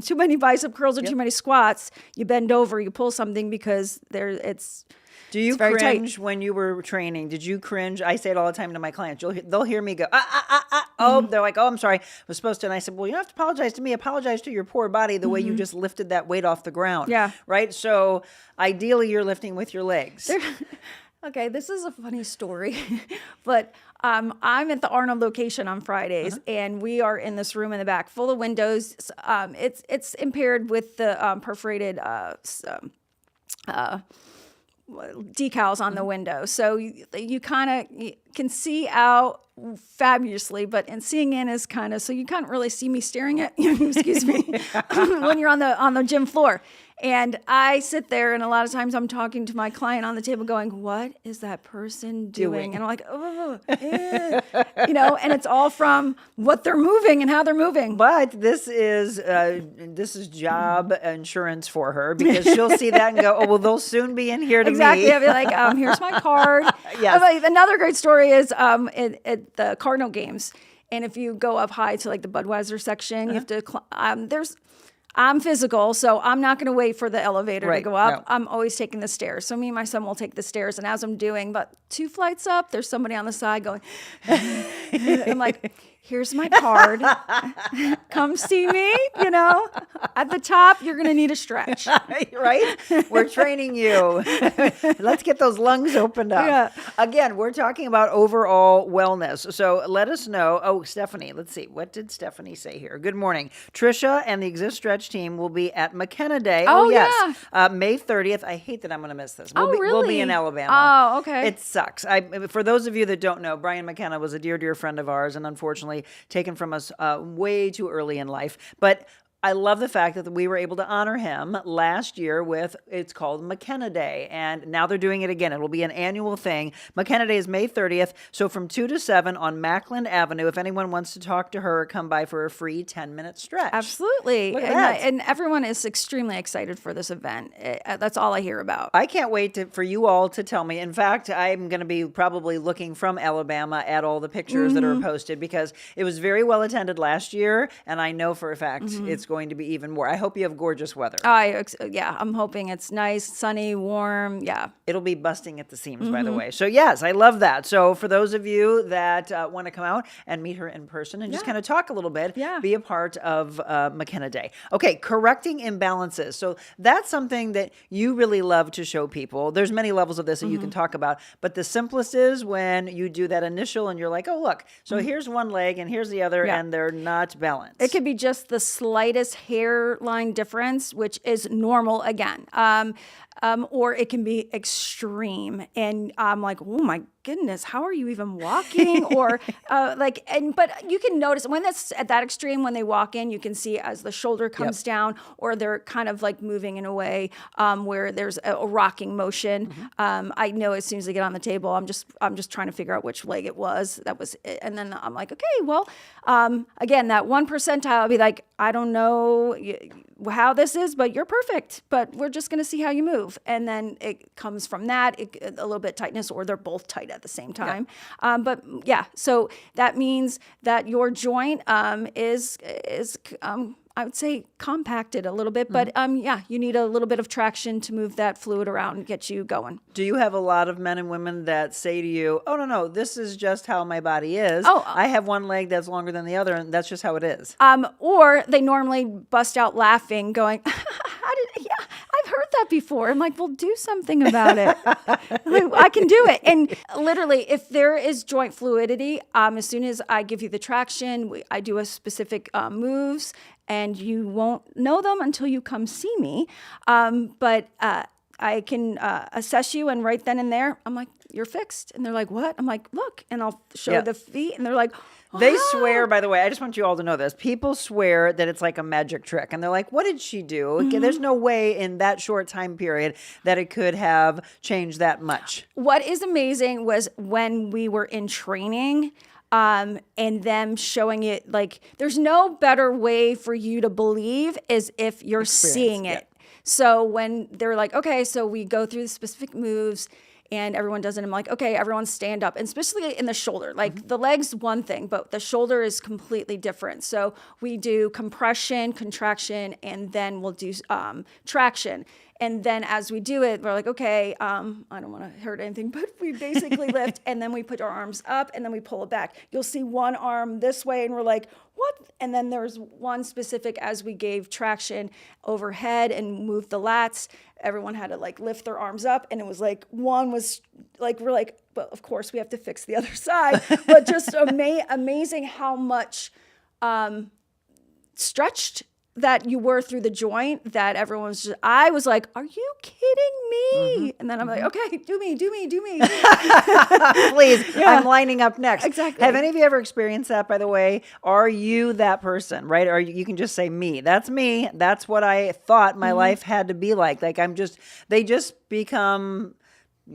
too many bicep curls or too many squats, you bend over, you pull something because Do you very tight. cringe when you were training? Did you cringe? I say it all the time to my clients. They'll hear me go, oh, they're like, oh, I'm sorry, I was supposed to. And I said, well, you don't have to apologize to me. Apologize to your poor body the way you just lifted that weight off the ground. Yeah. Right? So ideally, you're lifting with your legs. Okay, this is a funny story, but I'm at the Arnold location on Fridays, and we are in this room in the back, full of windows. It's impaired with the perforated decals on the window, so you kind of can see out fabulously, but seeing in is kind of, so you can't really see me staring at you. Excuse me, when you're on the gym floor. And I sit there, and a lot of times I'm talking to my client on the table going, what is that person doing? And I'm like, and it's all from what they're moving and how they're moving. But this is job insurance for her, because she'll see that and go, oh, well, they'll soon be in here to Exactly. me. I'll be like, here's my card. Yes. Another great story is at the Cardinal games. And if you go up high to like the Budweiser section, you have to, I'm physical, so I'm not going to wait for the elevator to go up. No. I'm always taking the stairs. So me and my son will take the stairs. And as I'm doing about 2 flights up, there's somebody on the side going, I'm like, here's my card. Come see me, At the top, you're going to need a stretch. Right? We're training you. Let's get those lungs opened up. Yeah. Again, we're talking about overall wellness. So let us know. Oh, Stephanie, let's see. What did Stephanie say here? Good morning. Tricia and the Xist Stretch team will be at McKenna Day. Oh, yes. May 30th. I hate that I'm going to miss this. We'll be really? in Alabama. Oh, okay. It sucks. For those of you that don't know, Brian McKenna was a dear, dear friend of ours, and unfortunately taken from us way too early in life. But I love the fact that we were able to honor him last year with, it's called McKenna Day, and now they're doing it again. It will be an annual thing. McKenna Day is May 30th, so from 2 to 7 on Mackland Avenue. If anyone wants to talk to her, come by for a free 10-minute stretch. Absolutely. Look at that. And everyone is extremely excited for this event. That's all I hear about. I can't wait for you all to tell me. In fact, I'm going to be probably looking from Alabama at all the pictures that are posted, because it was very well attended last year, and I know for a fact it's going to be even more. I hope you have gorgeous weather. I'm hoping it's nice, sunny, warm. Yeah. It'll be busting at the seams, by the way. So yes, I love that. So for those of you that want to come out and meet her in person and just kind of talk a little bit, be a part of McKenna Day. Okay, correcting imbalances. So that's something that you really love to show people. There's many levels of this that you can talk about, but the simplest is when you do that initial and you're like, oh, look, so here's one leg and here's the other, and they're not balanced. It could be just the slightest hairline difference, which is normal again. Or it can be extreme. And I'm like, oh my goodness, how are you even walking? Or but you can notice when that's at that extreme, when they walk in, you can see as the shoulder comes down, or they're kind of like moving in a way where there's a rocking motion. I know as soon as they get on the table, I'm just trying to figure out which leg it was. That was it. And then I'm like, okay, well, again, that 1 percentile, I'll be like, I don't know how this is, but you're perfect. But we're just going to see how you move. And then it comes from that, a little bit tightness, or they're both tight at the same time. But yeah, so that means that your joint is I would say compacted a little bit, but you need a little bit of traction to move that fluid around and get you going. Do you have a lot of men and women that say to you, oh, no, this is just how my body is. I have one leg that's longer than the other, and that's just how it is. Or they normally bust out laughing, going, I've heard that before. I'm like, well, do something about it. I can do it. And literally, if there is joint fluidity, as soon as I give you the traction, I do a specific moves, and you won't know them until you come see me. But I can assess you, and right then and there, I'm like, you're fixed. And they're like, what? I'm like, look, and I'll show the feet, and they're like, they swear, by the way, I just want you all to know this. People swear that it's like a magic trick. And they're like, what did she do? There's no way in that short time period that it could have changed that much. What is amazing was when we were in training, and them showing it, like, there's no better way for you to believe is if you're seeing it. So when they're like, okay, so we go through the specific moves, and everyone does it. I'm like, okay, everyone stand up. And especially in the shoulder, like the leg's one thing, but the shoulder is completely different. So we do compression, contraction, and then we'll do traction. And then as we do it, we're like, okay, I don't want to hurt anything, but we basically lift, and then we put our arms up, and then we pull it back. You'll see one arm this way, and we're like, what? And then there's one specific, as we gave traction overhead and moved the lats, everyone had to like lift their arms up, and it was like, one was like, we're like, but of course we have to fix the other side, but just amazing how much stretched that you were through the joint, that everyone's just, I was like, are you kidding me? And then I'm like, okay, do me. Please, I'm lining up next. Exactly. Have any of you ever experienced that, by the way? Are you that person, right? Or you can just say me. That's me. That's what I thought my life had to be like. Like they just become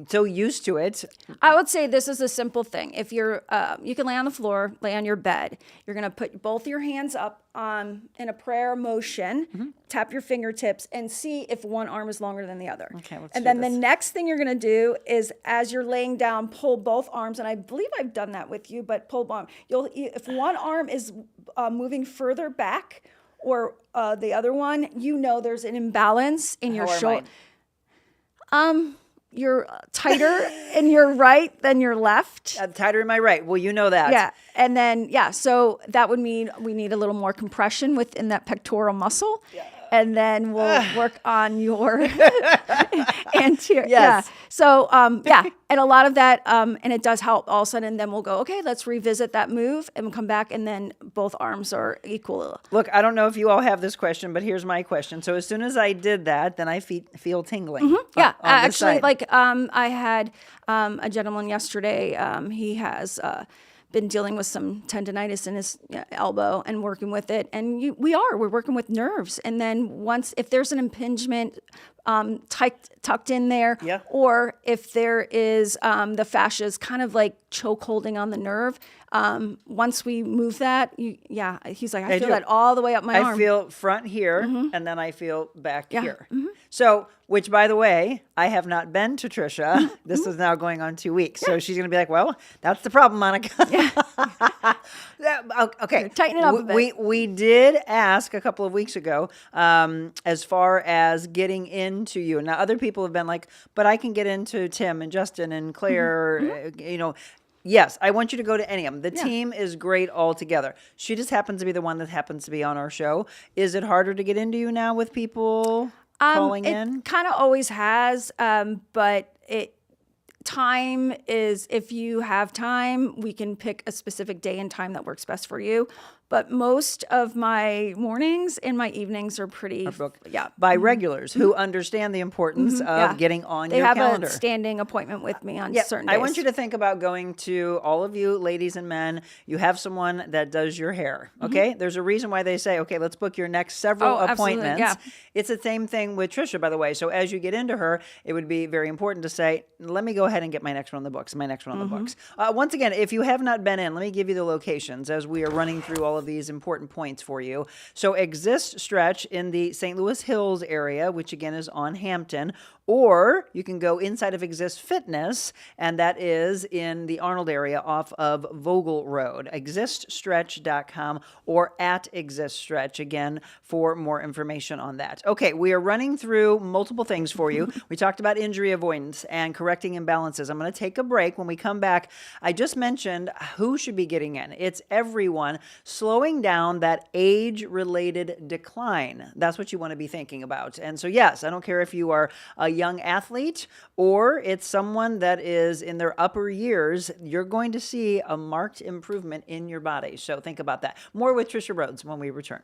so used to it. I would say this is a simple thing. If you're, you can lay on the floor, lay on your bed. You're going to put both your hands up in a prayer motion, tap your fingertips, and see if one arm is longer than the other. Okay, let's and then the next thing you're going to do is, as you're laying down, pull both arms. And I believe I've done that with you, but pull one. If one arm is moving further back, or the other one, you know there's an imbalance in your shoulder. You're tighter in your right than your left. Tighter in my right. Well, you know that. Yeah. And then, so that would mean we need a little more compression within that pectoral muscle. Yeah. And then we'll work on your anterior. Yes. Yeah. So, and a lot of that, and it does help all of a sudden. And then we'll go, okay, let's revisit that move, and we'll come back, and then both arms are equal. Look, I don't know if you all have this question, but here's my question. So as soon as I did that, then I feel tingling. Yeah. Actually, like I had a gentleman yesterday. He has been dealing with some tendonitis in his elbow and working with it. And we're working with nerves. And then if there's an impingement tucked in there, or if there is the fascia is kind of like choke holding on the nerve, once we move that, he's like, I feel that all the way up my arm. I feel front here, and then I feel back here. So, which by the way, I have not been to Tricia. This is now going on 2 weeks. So she's going to be like, well, that's the problem, Monica. Okay. Tighten it up a bit. We did ask a couple of weeks ago as far as getting into you. Now, other people have been like, but I can get into Tim and Justin and Claire, Yes, I want you to go to any of them. The team is great all together. She just happens to be the one that happens to be on our show. Is it harder to get into you now with people calling in? It kind of always has, but time is, if you have time, we can pick a specific day and time that works best for you. But most of my mornings and my evenings are pretty by regulars who understand the importance of getting on your calendar. They have a standing appointment with me on certain days. I want you to think about going to, all of you ladies and men, you have someone that does your hair, okay? There's a reason why they say, okay, let's book your next several appointments. Absolutely, It's the same thing with Tricia, by the way. So as you get into her, it would be very important to say, let me go ahead and get my next one on the books, Once again, if you have not been in, let me give you the locations as we are running through all of these important points for you. So Xist Stretch in the St. Louis Hills area, which again is on Hampton, or you can go inside of Xist Fitness, and that is in the Arnold area off of Vogel Road. Xiststretch.com or at Xist Stretch, again, for more information on that. Okay, we are running through multiple things for you. We talked about injury avoidance and correcting imbalances. I'm going to take a break. When we come back, I just mentioned who should be getting in. It's everyone. Slowing down that age-related decline. That's what you want to be thinking about. And so, yes, I don't care if you are a young athlete or it's someone that is in their upper years, you're going to see a marked improvement in your body. So think about that. More with Tricia Rhodes when we return.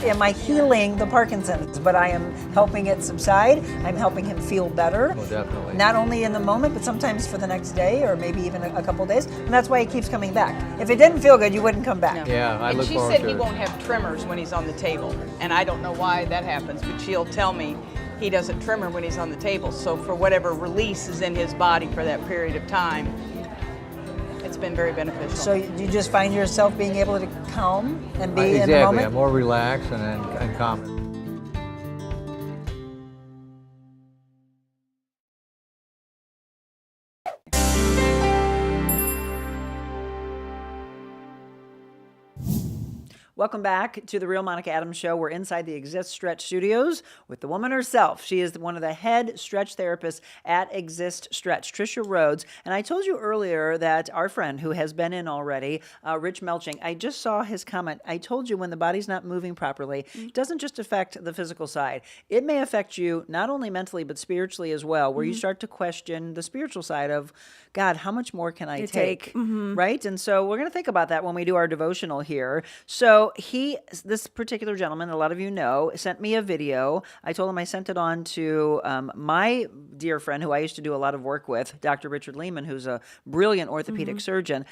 Am I healing the Parkinson's? But I am helping it subside. I'm helping him feel better. Oh, definitely. Not only in the moment, but sometimes for the next day or maybe even a couple days. And that's why he keeps coming back. If it didn't feel good, you wouldn't come back. No. Yeah, I look she forward said to he it. won't have tremors when he's on the table. And I don't know why that happens, but she'll tell me he doesn't tremor when he's on the table. So for whatever release is in his body for that period of time, it's been very beneficial. So you just find yourself being able to calm and be in the Exactly. moment? I'm more relaxed and calm. Welcome back to the Real Monica Adams Show. We're inside the Xist Stretch Studios with the woman herself. She is one of the head stretch therapists at Xist Stretch, Tricia Rhodes. And I told you earlier that our friend who has been in already, Rich Melching, I just saw his comment. I told you when the body's not moving properly, it doesn't just affect the physical side. It may affect you not only mentally, but spiritually as well, where you start to question the spiritual side of, God, how much more can I take? Right? And so we're going to think about that when we do our devotional here. So this particular gentleman, a lot of you know, sent me a video. I told him I sent it on to my dear friend who I used to do a lot of work with, Dr. Richard Lehman, who's a brilliant orthopedic surgeon.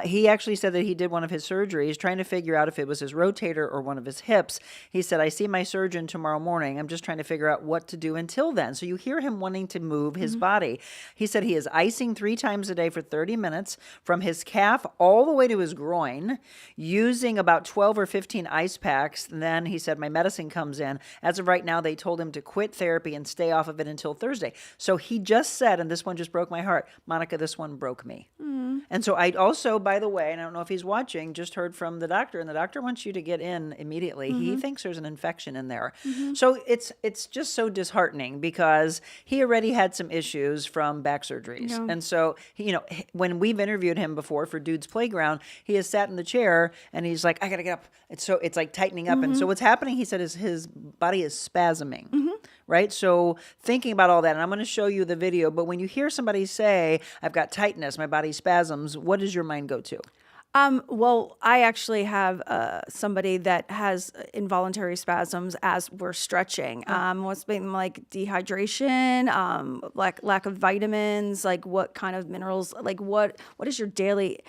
He actually said that he did one of his surgeries, trying to figure out if it was his rotator or one of his hips. He said, I see my surgeon tomorrow morning. I'm just trying to figure out what to do until then. So you hear him wanting to move his body. He said he is icing 3 times a day for 30 minutes from his calf all the way to his groin, using about 12 or 15 ice packs. And then he said, my medicine comes in. As of right now, they told him to quit therapy and stay off of it until Thursday. So he just said, and this one just broke my heart, Monica, this one broke me. And so I also, by the way, and I don't know if he's watching, just heard from the doctor, and the doctor wants you to get in immediately. He thinks there's an infection in there. So it's just so disheartening because he already had some issues from back surgeries. And so, when we've interviewed him before for Dude's Playground, he has sat in the chair and he's like, I got to get up. It's like tightening up. And so what's happening, he said, is his body is spasming. Right? So thinking about all that, and I'm going to show you the video, but when you hear somebody say, I've got tightness, my body spasms, what does your mind go to? Well, I actually have somebody that has involuntary spasms as we're stretching. What's been like dehydration, lack of vitamins, like what kind of minerals, like what is your daily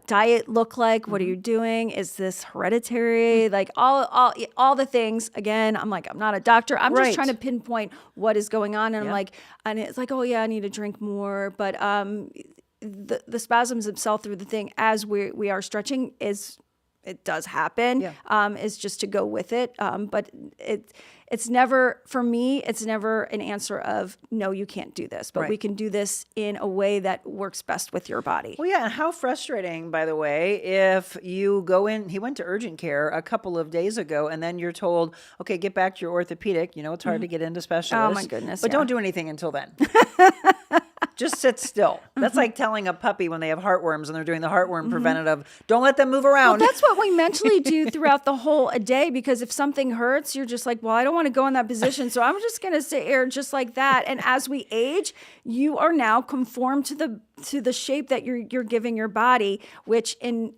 diet look like? What are you doing? Is this hereditary? Like all the things. Again, I'm like, I'm not a doctor. I'm Right. just trying to pinpoint what is going on. And I'm like, and it's like, oh yeah, I need to drink more. But the spasms themselves through the thing as we are stretching it does happen. Is just to go with it. But it's never, for me, it's never an answer of, no, you can't do this, but we can do this in a way that works best with your body. Well, yeah, and how frustrating, by the way, if you go in, he went to urgent care a couple of days ago, and then you're told, okay, get back to your orthopedic. You know, it's hard to get into specialists. Oh, my goodness, But yeah. don't do anything until then. Just sit still. That's like telling a puppy when they have heartworms and they're doing the heartworm preventative, don't let them move around. Well, that's what we mentally do throughout the whole a day, because if something hurts, you're just like, well, I don't want to go in that position, so I'm just going to sit here just like that. And as we age, you are now conformed to the shape that you're giving your body, which in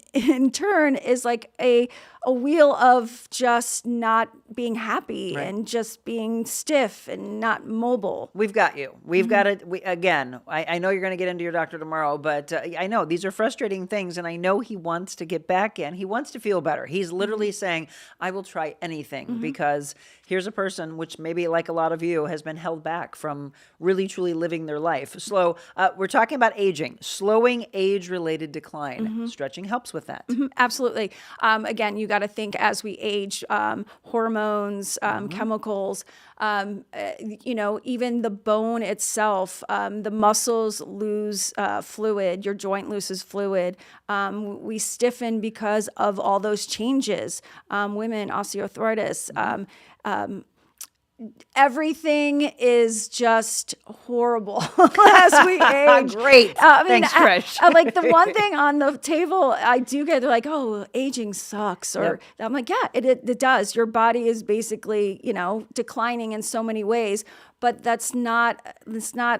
turn is like a wheel of just not being happy and just being stiff and not mobile. We've got you. We've got it. Again, I know you're going to get into your doctor tomorrow, but I know these are frustrating things, and I know he wants to get back in. He wants to feel better. He's literally saying, I will try anything, because here's a person, which maybe like a lot of you, has been held back from really, truly living their life. We're talking about aging, slowing age-related decline. Stretching helps with that. Absolutely. Again, you got to think as we age, hormones, chemicals, even the bone itself, the muscles lose fluid, your joint loses fluid. We stiffen because of all those changes. Women, osteoarthritis, everything is just horrible as we age. Great. Thanks, Trish. Like the one thing on the table I do get, they're like, oh, aging sucks. Or I'm like, yeah, it does. Your body is basically, declining in so many ways. But it's not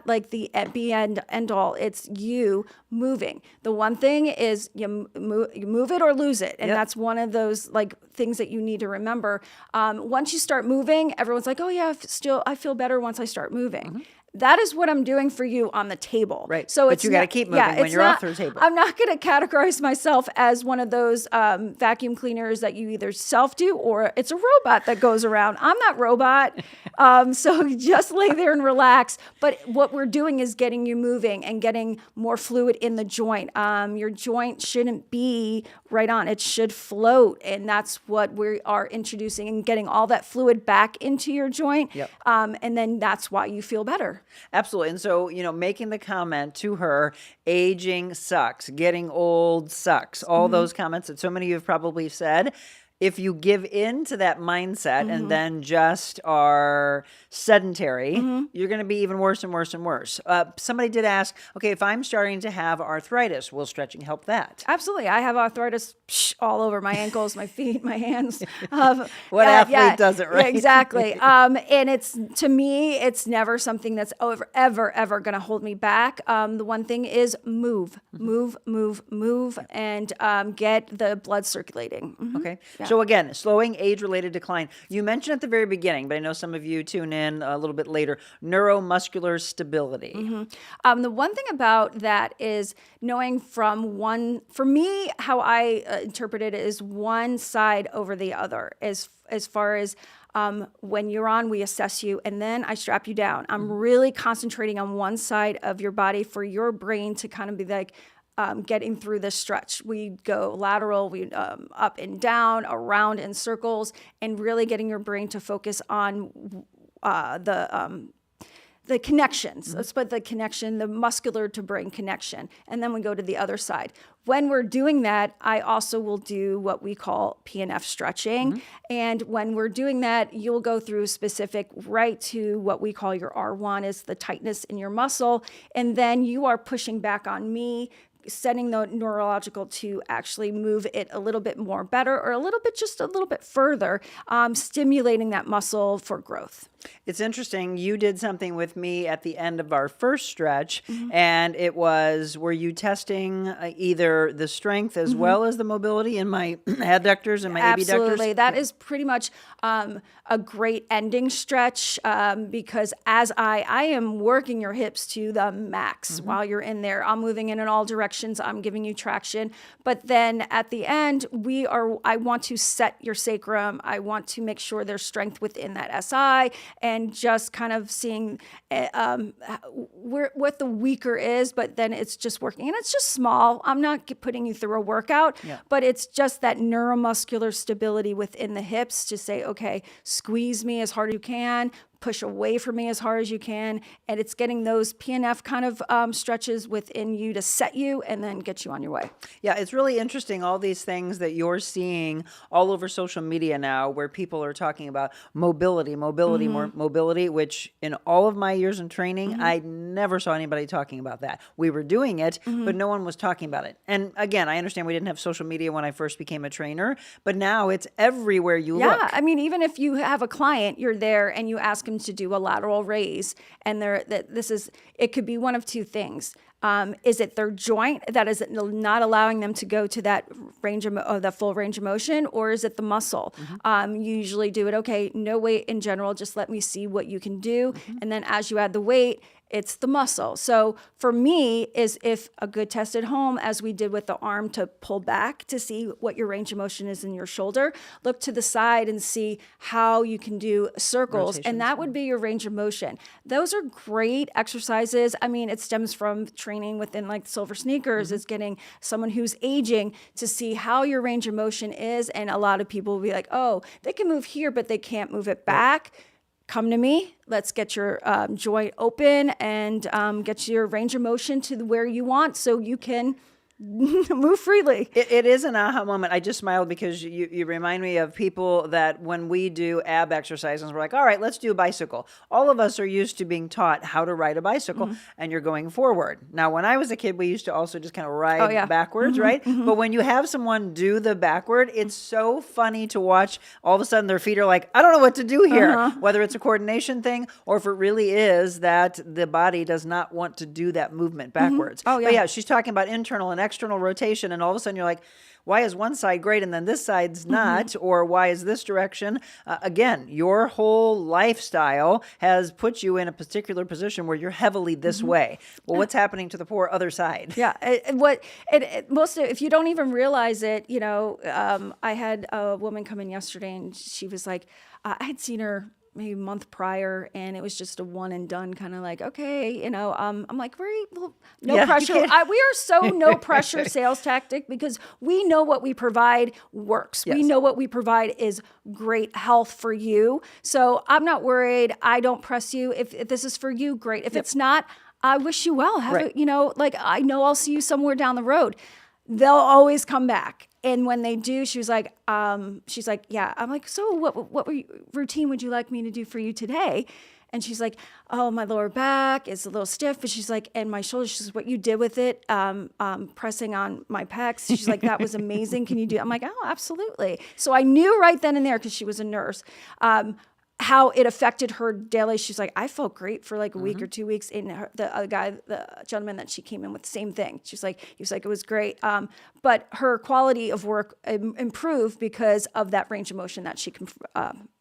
like the be end all. It's you moving. The one thing is you move it or lose it. And that's one of those like things that you need to remember. Once you start moving, everyone's like, oh yeah, I feel better once I start moving. That is what I'm doing for you on the table. Right. So But you got to keep moving when you're off the table. I'm not going to categorize myself as one of those vacuum cleaners that you either self do or it's a robot that goes around. I'm not robot. So just lay there and relax. But what we're doing is getting you moving and getting more fluid in the joint. Your joint shouldn't be right on. It should float. And that's what we are introducing and getting all that fluid back into your joint. And then that's why you feel better. Absolutely. And so, making the comment to her, aging sucks, getting old sucks, all those comments that so many of you have probably said. If you give in to that mindset and then just are sedentary, you're going to be even worse and worse and worse. Somebody did ask, okay, if I'm starting to have arthritis, will stretching help that? Absolutely. I have arthritis all over my ankles, my feet, my hands. What athlete doesn't, right? Yeah, exactly. And to me, it's never something that's ever going to hold me back. The one thing is move, and get the blood circulating. Okay. So again, slowing age-related decline. You mentioned at the very beginning, but I know some of you tune in a little bit later, neuromuscular stability. The one thing about that is knowing for me, how I interpret it is one side over the other as far as when you're on, we assess you, and then I strap you down. I'm really concentrating on one side of your body for your brain to kind of be like, getting through this stretch. We go lateral, we up and down, around in circles, and really getting your brain to focus on the connections. Let's put the connection, the muscular to brain connection. And then we go to the other side. When we're doing that, I also will do what we call PNF stretching. And when we're doing that, you'll go through specific right to what we call your R1 is the tightness in your muscle. And then you are pushing back on me setting the neurological to actually move it a little bit more better or just a little bit further, stimulating that muscle for growth. It's interesting. You did something with me at the end of our first stretch, and it was, were you testing either the strength as well as the mobility in my adductors and my abductors? Absolutely. That is pretty much a great ending stretch because as I am working your hips to the max while you're in there. I'm moving in all directions. I'm giving you traction. But then at the end, I want to set your sacrum. I want to make sure there's strength within that SI and just kind of seeing what the weaker is, but then it's just working. And it's just small. I'm not putting you through a workout, but it's just that neuromuscular stability within the hips to say, okay, squeeze me as hard as you can, push away from me as hard as you can. And it's getting those PNF kind of stretches within you to set you and then get you on your way. Yeah, it's really interesting, all these things that you're seeing all over social media now where people are talking about mobility, more mobility, which in all of my years in training, I never saw anybody talking about that. We were doing it, but no one was talking about it. And again, I understand we didn't have social media when I first became a trainer, but now it's everywhere you look. Yeah, I mean, even if you have a client, you're there and you ask them to do a lateral raise, and it could be one of two things. Is it their joint that is not allowing them to go to that range of the full range of motion, or is it the muscle? You usually do it, okay, no weight in general, just let me see what you can do. And then as you add the weight, it's the muscle. So for me, is if a good test at home, as we did with the arm, to pull back to see what your range of motion is in your shoulder, look to the side and see how you can do circles. And that would be your range of motion. Those are great exercises. I mean, it stems from training within like Silver Sneakers, is getting someone who's aging to see how your range of motion is. And a lot of people will be like, oh, they can move here, but they can't move it back. Come to me. Let's get your joint open and get your range of motion to where you want so you can move freely. It is an aha moment. I just smiled because you remind me of people that when we do ab exercises, we're like, all right, let's do a bicycle. All of us are used to being taught how to ride a bicycle, and you're going forward. Now, when I was a kid, we used to also just kind of ride backwards, right? But when you have someone do the backward, it's so funny to watch. All of a sudden, their feet are like, I don't know what to do here, whether it's a coordination thing or if it really is that the body does not want to do that movement backwards. But yeah, she's talking about internal and external rotation, and all of a sudden you're like, why is one side great and then this side's not? Or why is this direction? Again, your whole lifestyle has put you in a particular position where you're heavily this way. Well, what's happening to the poor other side? Yeah. If you don't even realize it, I had a woman come in yesterday and she was like, I had seen her maybe a month prior, and it was just a one and done kind of like, okay, I'm like, no pressure. We are so no pressure sales tactic because we know what we provide works. Yes. We know what we provide is great health for you. So I'm not worried. I don't press you. If this is for you, great. If it's not, I wish you well. I know I'll see you somewhere down the road. They'll always come back. And when they do, she was like, yeah. I'm like, so what routine would you like me to do for you today? And she's like, oh, my lower back is a little stiff. But she's like, and my shoulders, she says, what you did with it, pressing on my pecs. She's like, that was amazing. Can you do it? I'm like, oh, absolutely. So I knew right then and there, because she was a nurse, how it affected her daily. She's like, I felt great for like a week or 2 weeks. And the gentleman that she came in with, same thing. He was like, it was great. But her quality of work improved because of that range of motion that she can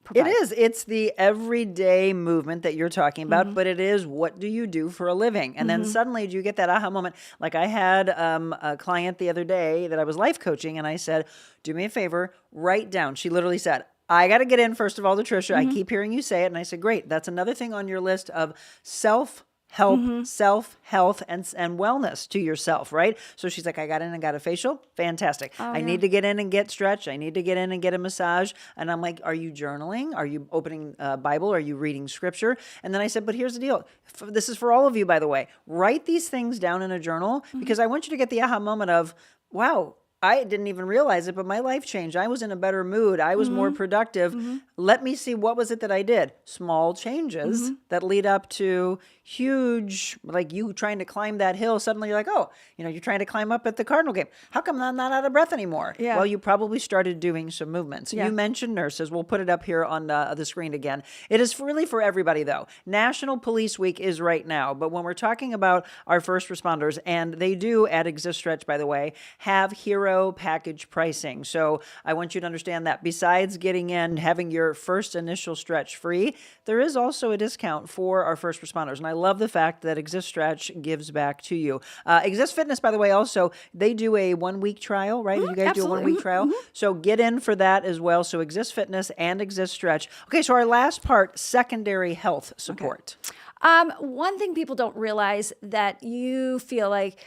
provide. It is. It's the everyday movement that you're talking about, but it is, what do you do for a living? And then suddenly do you get that aha moment? Like I had a client the other day that I was life coaching, and I said, do me a favor, write down. She literally said, I got to get in, first of all, to Tricia. I keep hearing you say it. And I said, great. That's another thing on your list of self-help, self-health, and wellness to yourself, right? So she's like, I got in and got a facial. Fantastic. I need to get in and get stretched. I need to get in and get a massage. And I'm like, are you journaling? Are you opening a Bible? Are you reading scripture? And then I said, but here's the deal. This is for all of you, by the way. Write these things down in a journal because I want you to get the aha moment of, wow, I didn't even realize it, but my life changed. I was in a better mood. I was more productive. Let me see, what was it that I did? Small changes that lead up to huge, like you trying to climb that hill. Suddenly you're like, oh, you're trying to climb up at the Cardinal game. How come I'm not out of breath anymore? Yeah. Well, you probably started doing some movements. Yeah. You mentioned nurses. We'll put it up here on the screen again. It is really for everybody, though. National Police Week is right now, but when we're talking about our first responders, and they do at Xist Stretch, by the way, have hero package pricing. So I want you to understand that besides getting in, having your first initial stretch free, there is also a discount for our first responders. And I love the fact that Xist Stretch gives back to you. Xist Fitness, by the way, also, they do a 1-week trial, right? You guys do a absolutely. 1-week trial. So get in for that as well. So Xist Fitness and Xist Stretch. Okay, so our last part, secondary health support. One thing people don't realize that you feel like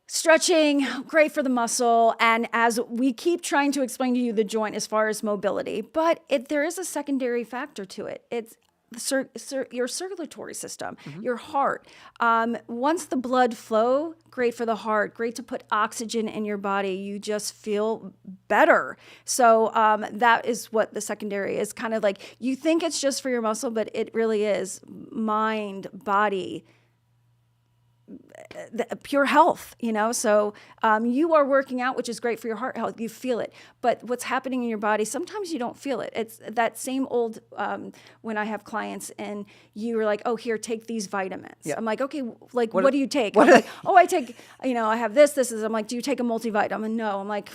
stretching, great for the muscle, and as we keep trying to explain to you the joint as far as mobility, but there is a secondary factor to it. It's your circulatory system, your heart. Once the blood flow, great for the heart, great to put oxygen in your body. You just feel better. So that is what the secondary is, kind of like, you think it's just for your muscle, but it really is mind, body, pure health, so you are working out, which is great for your heart health. You feel it, but what's happening in your body, sometimes you don't feel it. It's that same old, when I have clients and you are like, oh, here, take these vitamins. Yeah. I'm like, okay, like, what do you take? what I'm are like, oh, I take, I have this is, I'm like, do you take a multivitamin? No. I'm like,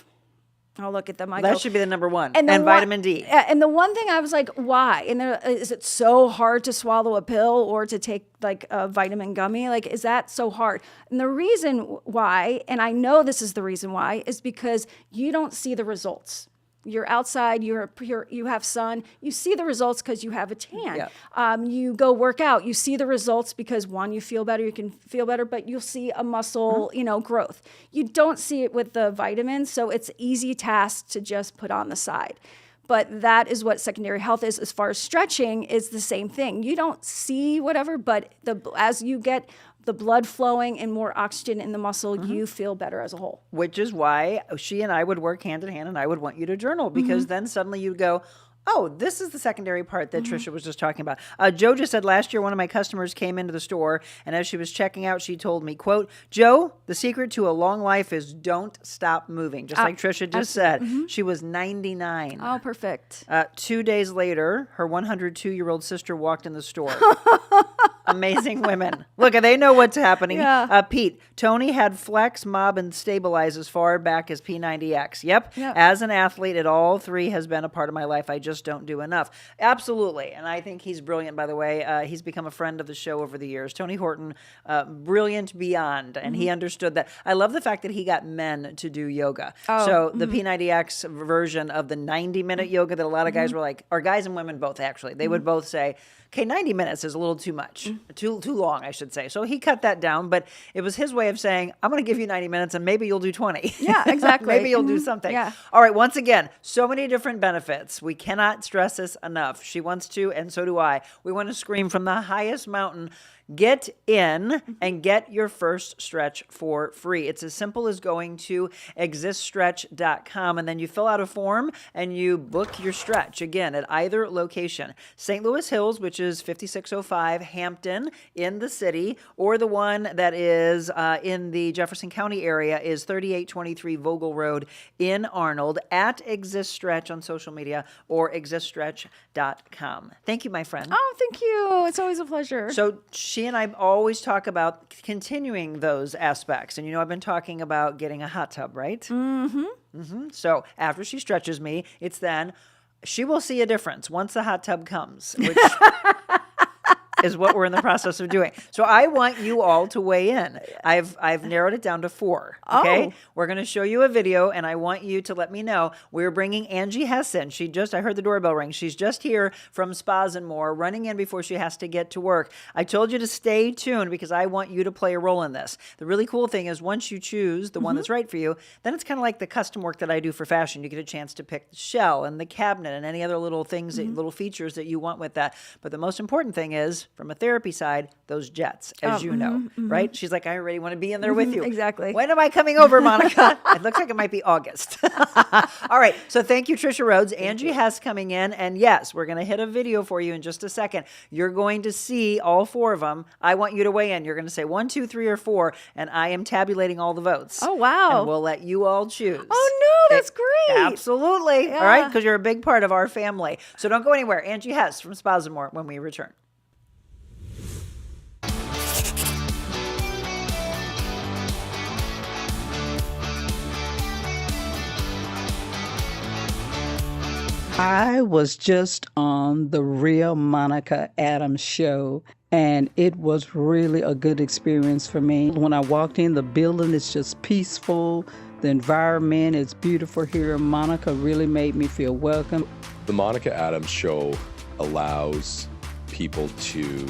I'll look at them. That should be the number one. And And vitamin D. And the one thing I was like, why? And is it so hard to swallow a pill or to take like a vitamin gummy? Like, is that so hard? And the reason why, and I know this is the reason why, is because you don't see the results. You're outside, you have sun, you see the results because you have a tan. Yeah. You go work out, you see the results because one, you feel better, you can feel better, but you'll see a muscle, growth. You don't see it with the vitamins, so it's easy task to just put on the side. But that is what secondary health is. As far as stretching, is the same thing. You don't see whatever, but as you get the blood flowing and more oxygen in the muscle, you feel better as a whole. Which is why she and I would work hand in hand, and I would want you to journal, because then suddenly you'd go, oh, this is the secondary part that Tricia was just talking about. Joe just said last year one of my customers came into the store, and as she was checking out, she told me, quote, Joe, the secret to a long life is don't stop moving. Just like Tricia just said. She was 99. Oh, perfect. 2 days later, her 102-year-old sister walked in the store. Amazing women. Look, they know what's happening. Yeah. Pete, Tony had flex, mob, and stabilize as far back as P90X. Yep. As an athlete, it all three has been a part of my life. I just don't do enough. Absolutely. And I think he's brilliant, by the way. He's become a friend of the show over the years. Tony Horton, brilliant beyond. And he understood that. I love the fact that he got men to do yoga. So the P90X version of the 90-minute yoga that a lot of guys were like, or guys and women both actually, they would both say, okay, 90 minutes is a little too much, too long, I should say. So he cut that down, but it was his way of saying, I'm going to give you 90 minutes and maybe you'll do 20. Yeah, exactly. Maybe you'll do something. Yeah. All right, once again, so many different benefits. We cannot stress this enough. She wants to, and so do I. We want to scream from the highest mountain, get in and get your first stretch for free. It's as simple as going to xiststretch.com, and then you fill out a form and you book your stretch, again, at either location. St. Louis Hills, which is 5605 Hampton in the city, or the one that is in the Jefferson County area is 3823 Vogel Road in Arnold, at Xist Stretch on social media, or xiststretch.com. Thank you, my friend. Oh, thank you. It's always a pleasure. So she and I always talk about continuing those aspects. And I've been talking about getting a hot tub, right? So after she stretches me, it's then she will see a difference once the hot tub comes, which is what we're in the process of doing. So I want you all to weigh in. I've narrowed it down to 4. Okay, we're going to show you a video, and I want you to let me know. We're bringing Angi Hess in. I heard the doorbell ring. She's just here from Spas and More, running in before she has to get to work. I told you to stay tuned because I want you to play a role in this. The really cool thing is once you choose the one that's right for you, then it's kind of like the custom work that I do for fashion. You get a chance to pick the shell and the cabinet and any other little things, little features that you want with that. But the most important thing is from a therapy side, those jets, as you know, right? She's like, I already want to be in there with you. exactly. When am I coming over, Monica? It looks like it might be August. All right. So thank you, Tricia Rhodes. Angi Hess coming in. And yes, we're going to hit a video for you in just a second. You're going to see all 4 of them. I want you to weigh in. You're going to say 1, 2, 3, or 4, and I am tabulating all the votes. Oh, wow. And we'll let you all choose. Oh, no, that's great. Absolutely. All right. Because you're a big part of our family. So don't go anywhere. Angi Hess from Spas and More when we return. I was just on the Real Monica Adams show, and it was really a good experience for me. When I walked in, the building is just peaceful. The environment is beautiful here. Monica really made me feel welcome. The Monica Adams show allows people to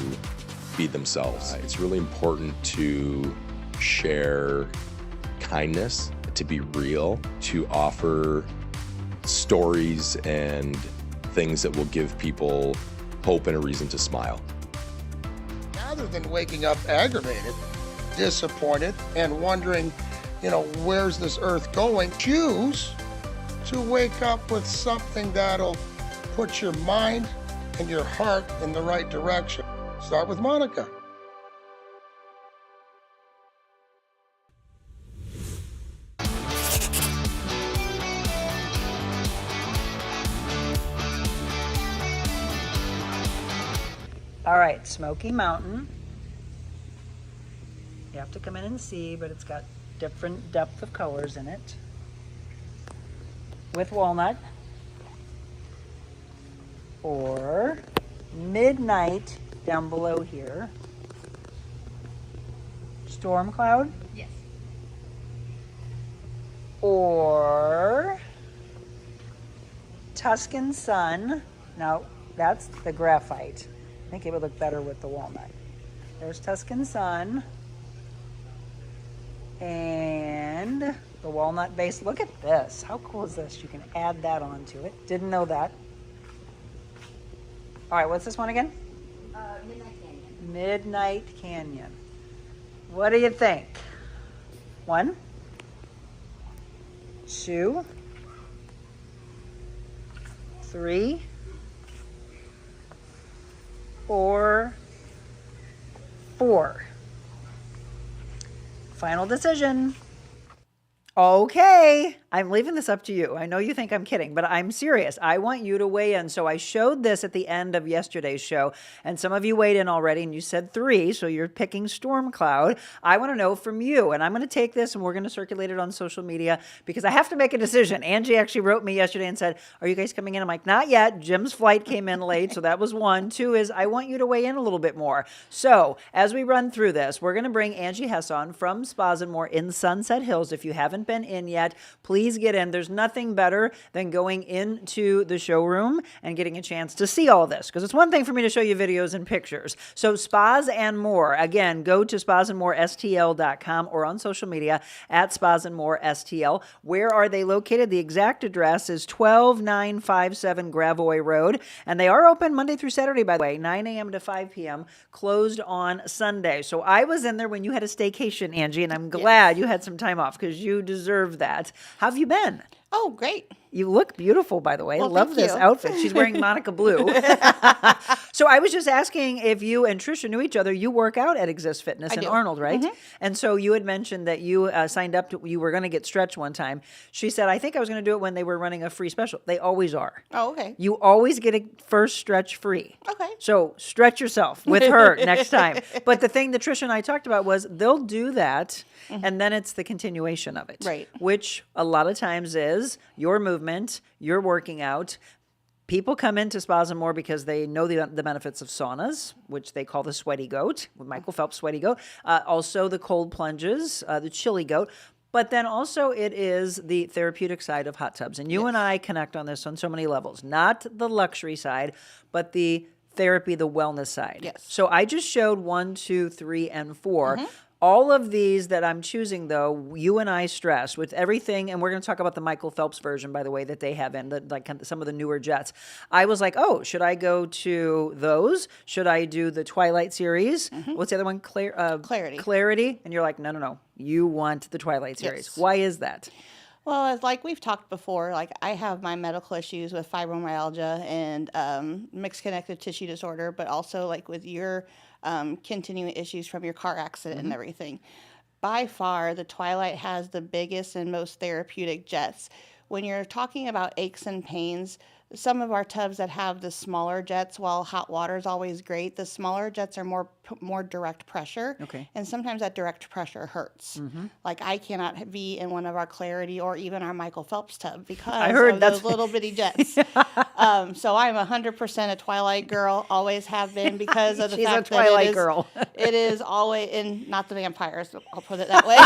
be themselves. It's really important to share kindness, to be real, to offer stories and things that will give people hope and a reason to smile. Rather than waking up aggravated, disappointed, and wondering, where's this earth going, choose to wake up with something that'll put your mind and your heart in the right direction. Start with Monica. All right, Smoky Mountain. You have to come in and see, but it's got different depth of colors in it. With walnut. Or Midnight down below here. Storm Cloud. Yes. Or Tuscan Sun. Now, that's the graphite. I think it would look better with the walnut. There's Tuscan Sun. And the walnut base. Look at this. How cool is this? You can add that onto it. Didn't know that. All right, what's this one again? Midnight Canyon. Midnight Canyon. What do you think? 1, 2, 3, or 4. Final decision. Okay, I'm leaving this up to you. I know you think I'm kidding, but I'm serious. I want you to weigh in. So I showed this at the end of yesterday's show, and some of you weighed in already, and you said 3, so you're picking Storm Cloud. I want to know from you, and I'm going to take this, and we're going to circulate it on social media, because I have to make a decision. Angie actually wrote me yesterday and said, are you guys coming in? I'm like, not yet. Jim's flight came in late, so that was 1. 2 is I want you to weigh in a little bit more. So as we run through this, we're going to bring Angi Hess on from Spas and More in Sunset Hills. If you haven't been in yet, please get in. There's nothing better than going into the showroom and getting a chance to see all this, because it's one thing for me to show you videos and pictures. So Spas and More, again, go to spasandmorestl.com or on social media at Spas and More STL. Where are they located? The exact address is 12957 Gravois Road, and they are open Monday through Saturday, by the way, 9 a.m. to 5 p.m., closed on Sunday. So I was in there when you had a staycation, Angie, and I'm glad you had some time off, because you deserve that. How have you been? Oh, great. You look beautiful, by the way. Well, Love thank this you. outfit. She's wearing Monica Blue. So I was just asking if you and Tricia knew each other. You work out at Xist Fitness in do. Arnold, right? And so you had mentioned that you signed up to, you were going to get stretched one time. She said, I think I was going to do it when they were running a free special. They always are. Oh, okay. You always get a first stretch free. Okay. So stretch yourself with her next time. But the thing that Tricia and I talked about was they'll do that, and then it's the continuation of it. Right. Which a lot of times is your movement, your working out. People come into Spas and More because they know the benefits of saunas, which they call the sweaty goat, with Michael Phelps sweaty goat. Also the cold plunges, the chilly goat. But then also it is the therapeutic side of hot tubs. And you and I connect on this on so many levels. Not the luxury side, but the therapy, the wellness side. Yes. So I just showed 1, 2, 3, and 4. All of these that I'm choosing, though, you and I stress with everything, and we're going to talk about the Michael Phelps version, by the way, that they have in like some of the newer jets. I was like, oh, should I go to those? Should I do the Twilight series? What's the other one? Clarity. Clarity. And you're like, no. You want the Twilight series. Yes. Why is that? Well, it's like we've talked before, like I have my medical issues with fibromyalgia and mixed connective tissue disorder, but also like with your continuing issues from your car accident and everything. By far, the Twilight has the biggest and most therapeutic jets. When you're talking about aches and pains, some of our tubs that have the smaller jets, while hot water is always great, the smaller jets are more direct pressure. Okay. And sometimes that direct pressure hurts. Like I cannot be in one of our Clarity or even our Michael Phelps tub because of those little bitty jets. So I'm 100% a Twilight girl, always have been because of the She's fact a Twilight that girl. it is always, and not the vampires, I'll put it that way.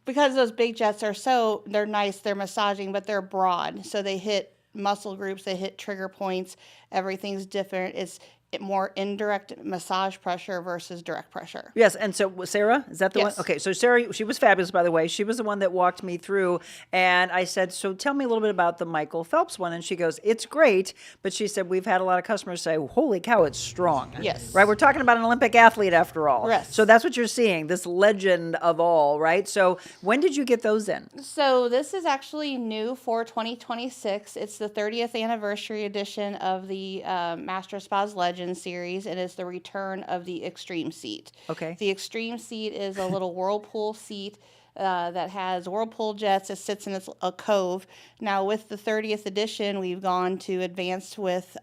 Because those big jets they're nice, they're massaging, but they're broad. So they hit muscle groups, they hit trigger points, everything's different. It's more indirect massage pressure versus direct pressure. Yes, and so Sarah, is that the one? Yes. Okay, so Sarah, she was fabulous, by the way. She was the one that walked me through, and I said, so tell me a little bit about the Michael Phelps one, and she goes, it's great, but she said, we've had a lot of customers say, holy cow, it's strong. Yes. Right, we're talking about an Olympic athlete after all. Yes. So that's what you're seeing, this legend of all, right? So when did you get those in? So this is actually new for 2026. It's the 30th anniversary edition of the Master Spas Legends series, and it's the return of the Extreme seat. Okay. The Extreme seat is a little whirlpool seat that has whirlpool jets. It sits in a cove. Now with the 30th edition, we've gone to advanced with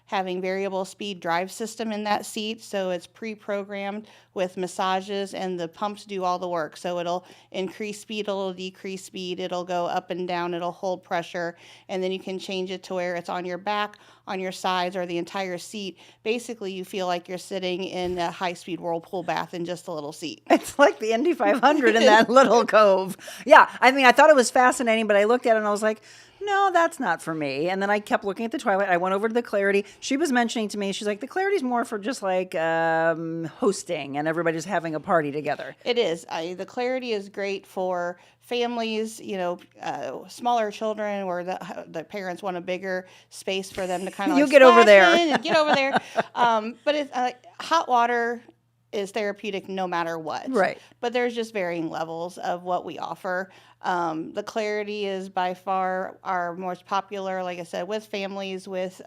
having variable speed drive system in that seat. So it's pre-programmed with massages and the pumps do all the work. So it'll increase speed, it'll decrease speed, it'll go up and down, it'll hold pressure. And then you can change it to where it's on your back, on your sides, or the entire seat. Basically, you feel like you're sitting in a high-speed whirlpool bath in just a little seat. It's like the Indy 500 in that little cove. Yeah, I mean, I thought it was fascinating, but I looked at it and I was like, no, that's not for me. And then I kept looking at the Twilight. I went over to the Clarity. She was mentioning to me, she's like, the Clarity's more for just like hosting and everybody's having a party together. It is. The Clarity is great for families, smaller children where the parents want a bigger space for them to kind of You get over there. and get over there. But it's hot water is therapeutic no matter what. Right. But there's just varying levels of what we offer. The Clarity is by far our most popular, like I said, with families, with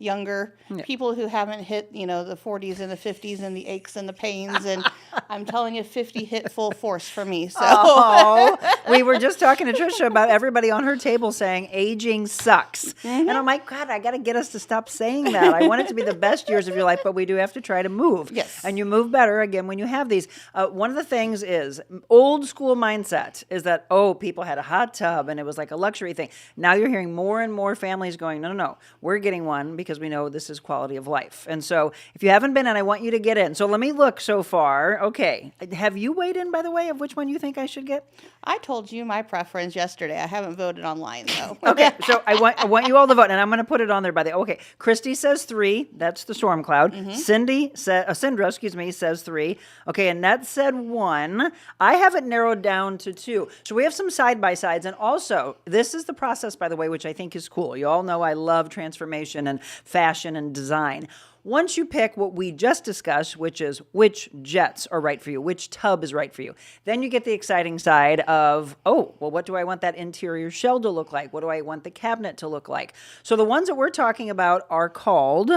younger people who haven't hit, the 40s and the 50s and the aches and the pains. And I'm telling you, 50 hit full force for me. So Oh, we were just talking to Tricia about everybody on her table saying aging sucks. And I'm like, God, I got to get us to stop saying that. I want it to be the best years of your life, but we do have to try to move. Yes. And you move better, again, when you have these. One of the things is, old school mindset is that, people had a hot tub and it was like a luxury thing. Now you're hearing more and more families going, no, we're getting one because we know this is quality of life. And so if you haven't been in, I want you to get in. So let me look so far. Okay. Have you weighed in, by the way, of which one you think I should get? I told you my preference yesterday. I haven't voted online, though. Okay, so I want you all to vote, and I'm going to put it on there by the. Okay, Christy says 3. That's the storm cloud. Syndra, says 3. Okay, Annette said 1. I have it narrowed down to 2. So we have some side by sides, and also this is the process, by the way, which I think is cool. You all know I love transformation and fashion and design. Once you pick what we just discussed, which is which jets are right for you, which tub is right for you, then you get the exciting side of, what do I want that interior shell to look like? What do I want the cabinet to look like? So the ones that we're talking about are called,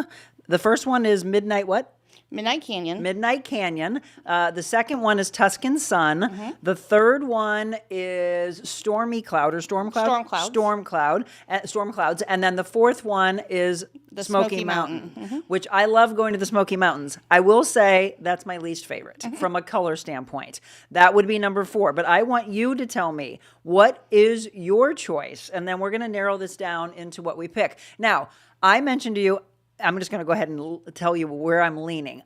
the first one is Midnight what? Midnight Canyon. Midnight Canyon. The second one is Tuscan Sun. The third one is Stormy Cloud or Storm Cloud? Storm Clouds. Storm Clouds. And then the fourth one is The Smoky Smoky Mountain, which I love going to the Smoky Mountains. I will say that's my least favorite from a color standpoint. That would be number 4. But I want you to tell me what is your choice. And then we're going to narrow this down into what we pick. Now, I mentioned to you, I'm just going to go ahead and tell you where I'm leaning.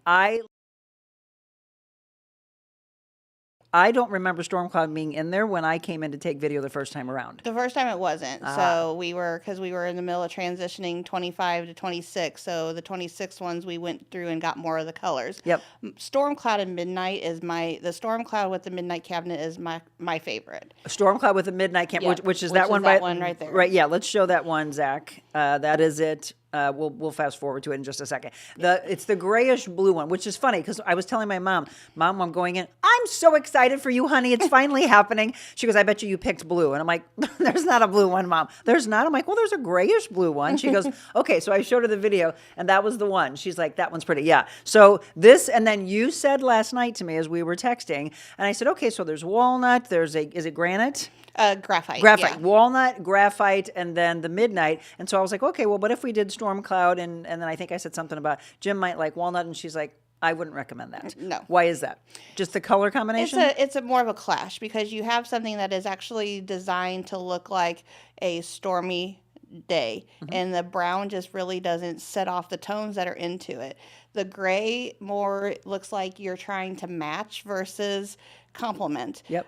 I don't remember storm cloud being in there when I came in to take video the first time around. The first time it wasn't. So because we were in the middle of transitioning 25 to 26. So the 26 ones we went through and got more of the colors. Yep. Storm cloud and midnight is the storm cloud with the midnight cabinet is my favorite. Storm cloud with the midnight camp, Yeah, which is which that is one that one right there. Right, yeah, let's show that one, Zach. That is it. We'll fast forward to it in just a second. It's the grayish blue one, which is funny because I was telling my mom, I'm going in. I'm so excited for you, honey. It's finally happening. She goes, I bet you picked blue. And I'm like, there's not a blue one, Mom. There's not. I'm like, well, there's a grayish blue one. She goes, okay. So I showed her the video and that was the one. She's like, that one's pretty. Yeah. So this, and then you said last night to me as we were texting, and I said, okay, so there's walnut, is it granite? Graphite. Graphite, Yeah. walnut, graphite, and then the midnight. And so I was like, okay, well, but if we did storm cloud, and then I think I said something about Jim might like walnut, and she's like, I wouldn't recommend that. No. Why is that? Just the color combination? It's a more of a clash because you have something that is actually designed to look like a stormy day, and the brown just really doesn't set off the tones that are into it. The gray more looks like you're trying to match versus complement. Yep.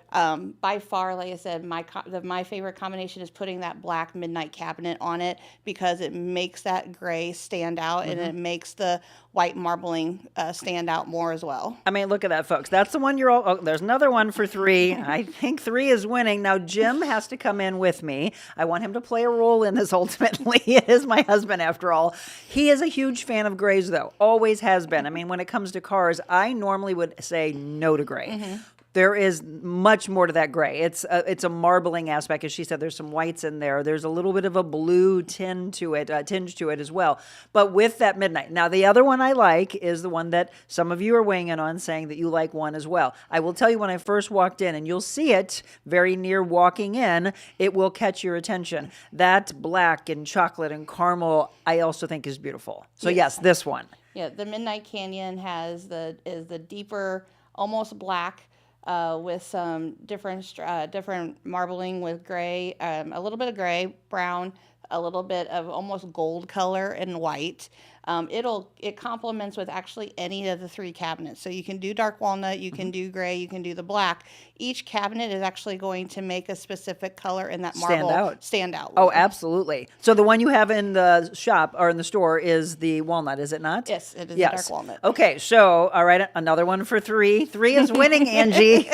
By far, like I said, my favorite combination is putting that black midnight cabinet on it because it makes that gray stand out and it makes the white marbling stand out more as well. I mean, look at that, folks. That's the one you're all. Oh, there's another one for 3. I think 3 is winning. Now, Jim has to come in with me. I want him to play a role in this ultimately. It is my husband, after all. He is a huge fan of grays, though. Always has been. I mean, when it comes to cars, I normally would say no to gray. There is much more to that gray. It's a marbling aspect, as she said. There's some whites in there. There's a little bit of a blue tinge to it as well. But with that midnight. Now, the other one I like is the one that some of you are weighing in on, saying that you like one as well. I will tell you, when I first walked in, and you'll see it very near walking in, it will catch your attention. That black and chocolate and caramel, I also think is beautiful. So yes, this one. Yeah, the Midnight Canyon is the deeper, almost black. With some different marbling with gray, a little bit of gray, brown, a little bit of almost gold color and white. It complements with actually any of the 3 cabinets. So you can do dark walnut, you can do gray, you can do the black. Each cabinet is actually going to make a specific color in that marble stand out. Oh, absolutely. So the one you have in the shop or in the store is the walnut, is it not? Yes, it is the dark walnut. Okay, so all right, another one for 3. 3 is winning, Angie.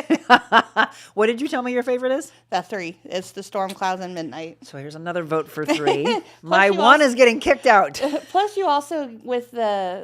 What did you tell me your favorite is? The 3. It's the Storm Clouds and Midnight. So here's another vote for 3. My one is getting kicked out. Plus, you also,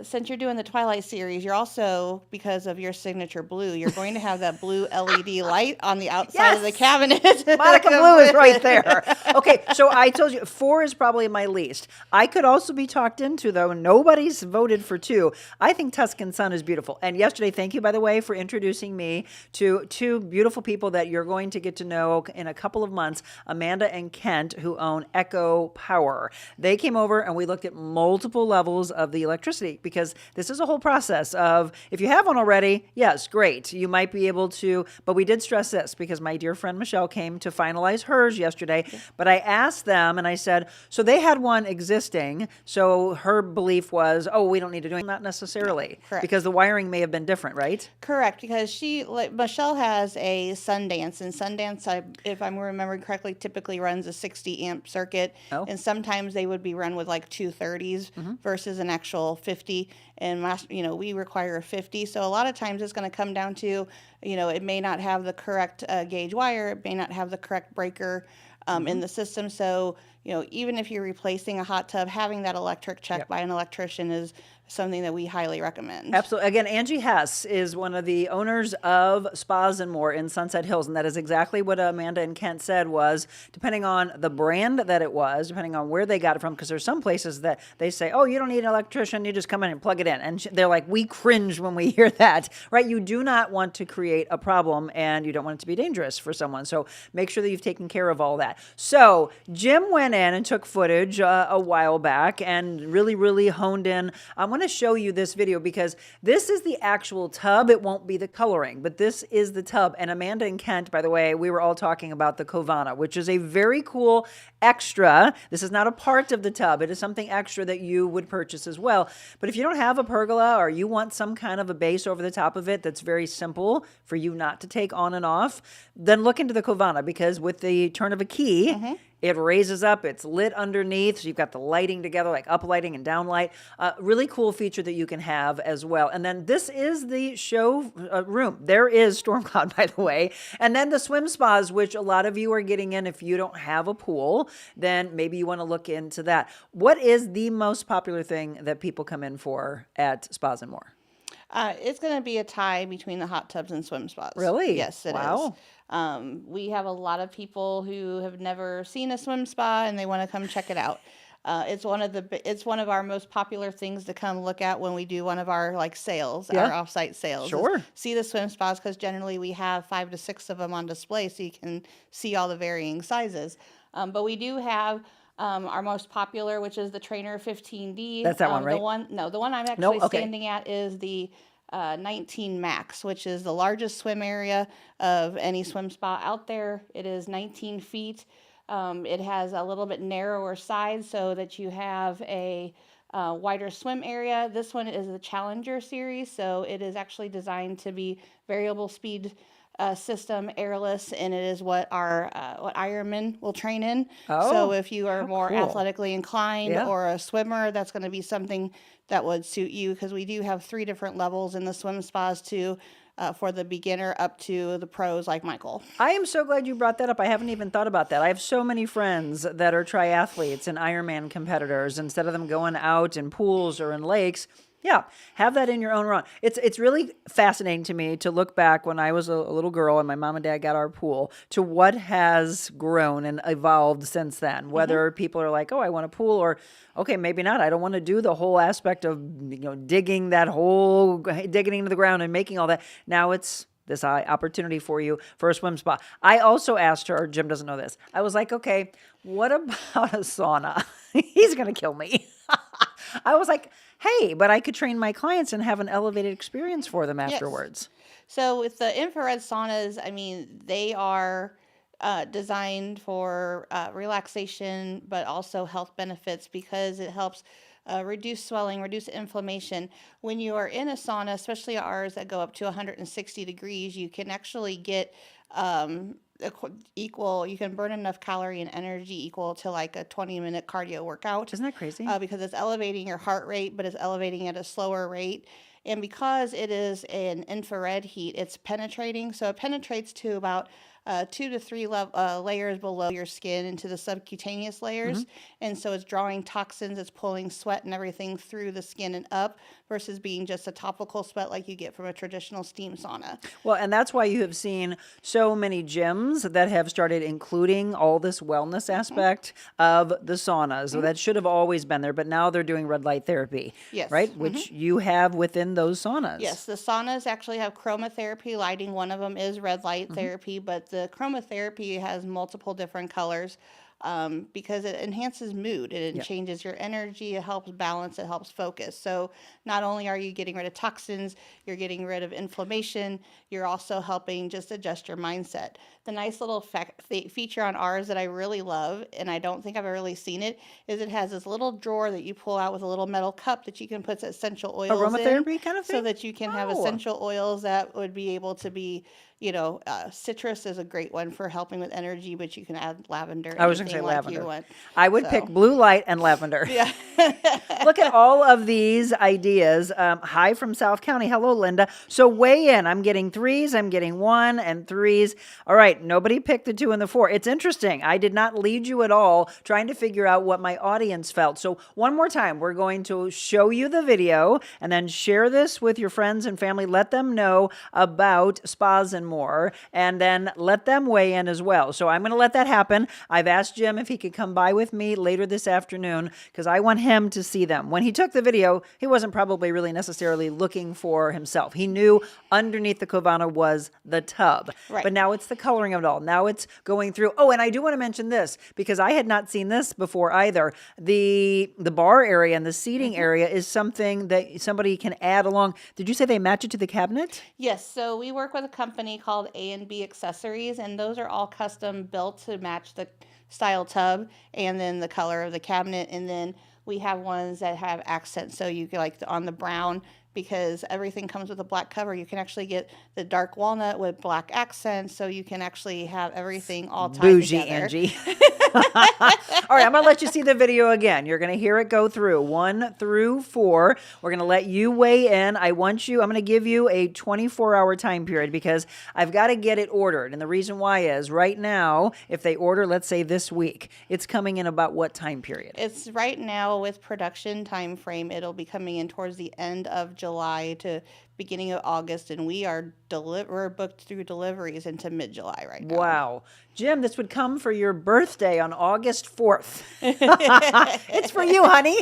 since you're doing the Twilight series, you're also, because of your signature blue, you're going to have that blue LED light on the outside of the cabinet. Monica Blue is right there. Okay, so I told you 4 is probably my least. I could also be talked into, though. Nobody's voted for 2. I think Tuscan Sun is beautiful. And yesterday, thank you, by the way, for introducing me to 2 beautiful people that you're going to get to know in a couple of months, Amanda and Kent, who own Echo Power. They came over and we looked at multiple levels of the electricity, because this is a whole process of, if you have one already, yes, great. You might be able to, but we did stress this because my dear friend Michelle came to finalize hers yesterday. But I asked them and I said, so they had one existing. So her belief was, oh, we don't need to do it. Not necessarily. Correct. Because the wiring may have been different, right? Correct, because Michelle has a Sundance, and Sundance, if I'm remembering correctly, typically runs a 60 amp circuit, and sometimes they would be run with like 230s versus an actual 50. And we require a 50, so a lot of times it's going to come down to, it may not have the correct gauge wire, it may not have the correct breaker in the system. So even if you're replacing a hot tub, having that electric check by an electrician is something that we highly recommend. Absolutely. Again, Angi Hess is one of the owners of Spas and More in Sunset Hills, and that is exactly what Amanda and Kent said was, depending on the brand that it was, depending on where they got it from, because there's some places that they say, oh, you don't need an electrician, you just come in and plug it in. And they're like, we cringe when we hear that, right? You do not want to create a problem, and you don't want it to be dangerous for someone. So make sure that you've taken care of all that. So Jim went went in and took footage a while back and really honed in. I want to show you this video because this is the actual tub. It won't be the coloring, but this is the tub. And Amanda and Kent, by the way, we were all talking about the Covana, which is a very cool extra. This is not a part of the tub. It is something extra that you would purchase as well. But if you don't have a pergola or you want some kind of a base over the top of it that's very simple for you not to take on and off, then look into the Covana, because with the turn of a key, it raises up, it's lit underneath, so you've got the lighting together, like up lighting and down light. Really cool feature that you can have as well. And then this is the show room. There is Storm Cloud, by the way. And then the swim spas, which a lot of you are getting in. If you don't have a pool, then maybe you want to look into that. What is the most popular thing that people come in for at Spas and More? It's going to be a tie between the hot tubs and swim spas. Really? Yes, it is. Wow. We have a lot of people who have never seen a swim spa and they want to come check it out. It's one of our most popular things to come look at when we do one of our sales, our offsite sales. Sure. See the swim spas, because generally we have 5 to 6 of them on display, so you can see all the varying sizes. But we do have our most popular, which is the Trainer 15D. That's that one, right? The one I'm actually standing at is the 19 Max, which is the largest swim area of any swim spa out there. It is 19 feet. It has a little bit narrower sides so that you have a wider swim area. This one is the Challenger series, so it is actually designed to be variable speed system, airless, and it is what our what Ironmen will train in. So if you are more athletically inclined or a swimmer, that's going to be something that would suit you, because we do have 3 different levels in the swim spas too, for the beginner up to the pros like Michael. I am so glad you brought that up. I haven't even thought about that. I have so many friends that are triathletes and Ironman competitors. Instead of them going out in pools or in lakes, have that in your own run. It's really fascinating to me to look back when I was a little girl and my mom and dad got our pool, to what has grown and evolved since then. Whether people are like, oh, I want a pool, or okay, maybe not. I don't want to do the whole aspect of digging into the ground and making all that. Now it's this opportunity for you for a swim spa. I also asked her, Jim doesn't know this, I was like, okay, what about a sauna? He's going to kill me. I was like, hey, but I could train my clients and have an elevated experience for them afterwards. So with the infrared saunas, they are designed for relaxation, but also health benefits, because it helps reduce swelling, reduce inflammation. When you are in a sauna, especially ours that go up to 160 degrees, you can actually get you can burn enough calorie and energy equal to like a 20-minute cardio workout. Isn't that crazy? Because it's elevating your heart rate, but it's elevating at a slower rate. And because it is an infrared heat, it's penetrating. So it penetrates to about 2 to 3 layers below your skin into the subcutaneous layers. And so it's drawing toxins, it's pulling sweat and everything through the skin and up, versus being just a topical sweat like you get from a traditional steam sauna. Well, and that's why you have seen so many gyms that have started including all this wellness aspect of the saunas. So that should have always been there, but now they're doing red light therapy, right? Which you have within those saunas. Yes, the saunas actually have chromotherapy lighting. One of them is red light therapy, but the chromotherapy has multiple different colors. Because it enhances mood, it changes your energy, it helps balance, it helps focus. So not only are you getting rid of toxins, you're getting rid of inflammation, you're also helping just adjust your mindset. The nice little feature on ours that I really love, and I don't think I've ever really seen it, is it has this little drawer that you pull out with a little metal cup that you can put essential oils aromatherapy in, kind of thing? so that you can have essential oils that would be able to be, citrus is a great one for helping with energy, but you can add lavender. I was going to say like lavender. You want. I would pick blue light and lavender. Yeah. Look at all of these ideas. Hi from South County. Hello, Linda. So weigh in. I'm getting 3s. I'm getting 1 and 3s. All right. Nobody picked the 2 and the 4. It's interesting. I did not lead you at all trying to figure out what my audience felt. So one more time, we're going to show you the video and then share this with your friends and family. Let them know about Spas and More, and then let them weigh in as well. So I'm going to let that happen. I've asked Jim if he could come by with me later this afternoon because I want him to see them. When he took the video, he wasn't probably really necessarily looking for himself. He knew underneath the Covana was the tub. Right. But now it's the coloring of it all. Now it's going through. Oh, and I do want to mention this because I had not seen this before either. The bar area and the seating area is something that somebody can add along. Did you say they match it to the cabinet? Yes, so we work with a company called A&B Accessories, and those are all custom built to match the style tub and then the color of the cabinet. And then we have ones that have accents, so you can on the brown, because everything comes with a black cover. You can actually get the dark walnut with black accents, so you can actually have everything all tied Bougie, together. Angie. All right, I'm going to let you see the video again. You're going to hear it go through 1 through 4. We're going to let you weigh in. I'm going to give you a 24-hour time period because I've got to get it ordered. And the reason why is right now, if they order, let's say this week, it's coming in about what time period? It's right now with production time frame. It'll be coming in towards the end of July to beginning of August, and we're booked through deliveries into mid-July right now. Wow. Jim, this would come for your birthday on August 4th. It's for you, honey.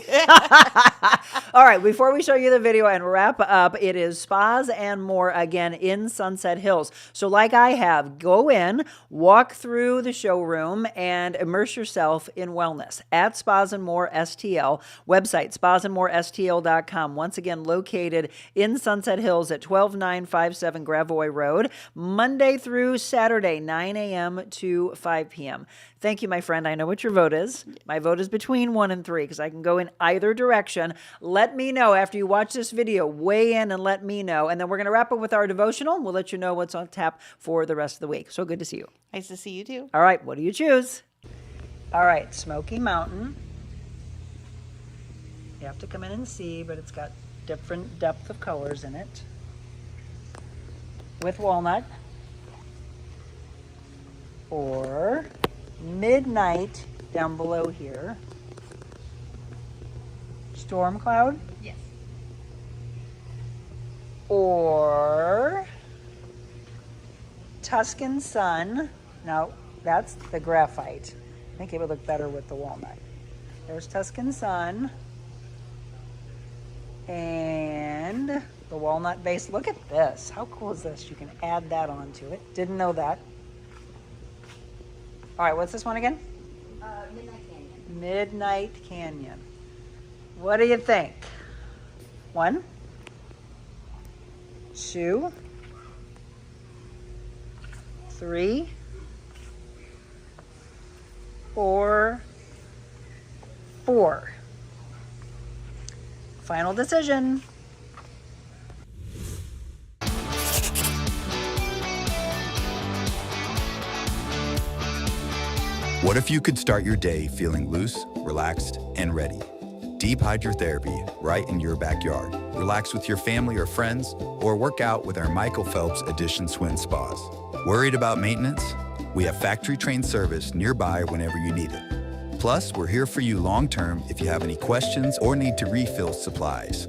All right, before we show you the video and wrap up, it is Spas and More again in Sunset Hills. So like I have, go in, walk through the showroom, and immerse yourself in wellness at Spas and More STL. Website, spasandmorestl.com. Once again, located in Sunset Hills at 12957 Gravois Road, Monday through Saturday, 9 a.m. to 5 p.m. Thank you, my friend. I know what your vote is. My vote is between 1 and 3 because I can go in either direction. Let me know after you watch this video. Weigh in and let me know. And then we're going to wrap up with our devotional. We'll let you know what's on tap for the rest of the week. So good to see you. Nice to see you too. All right, what do you choose? All right, Smoky Mountain. You have to come in and see, but it's got different depth of colors in it. With walnut. Or Midnight down below here. Storm Cloud. Yes. Or Tuscan Sun. Now, that's the graphite. I think it would look better with the walnut. There's Tuscan Sun. And the walnut base. Look at this. How cool is this? You can add that onto it. Didn't know that. All right, what's this one again? Midnight Canyon. Midnight Canyon. What do you think? 1, 2, 3, or 4. Final decision. What if you could start your day feeling loose, relaxed, and ready? Deep hydrotherapy right in your backyard. Relax with your family or friends, or work out with our Michael Phelps Edition Swim Spas. Worried about maintenance? We have factory-trained service nearby whenever you need it. Plus, we're here for you long-term if you have any questions or need to refill supplies.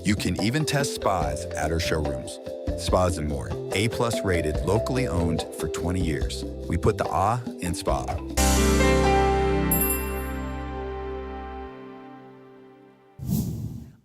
You can even test spas at our showrooms. Spas and More, A+ rated, locally owned for 20 years. We put the ah in spa.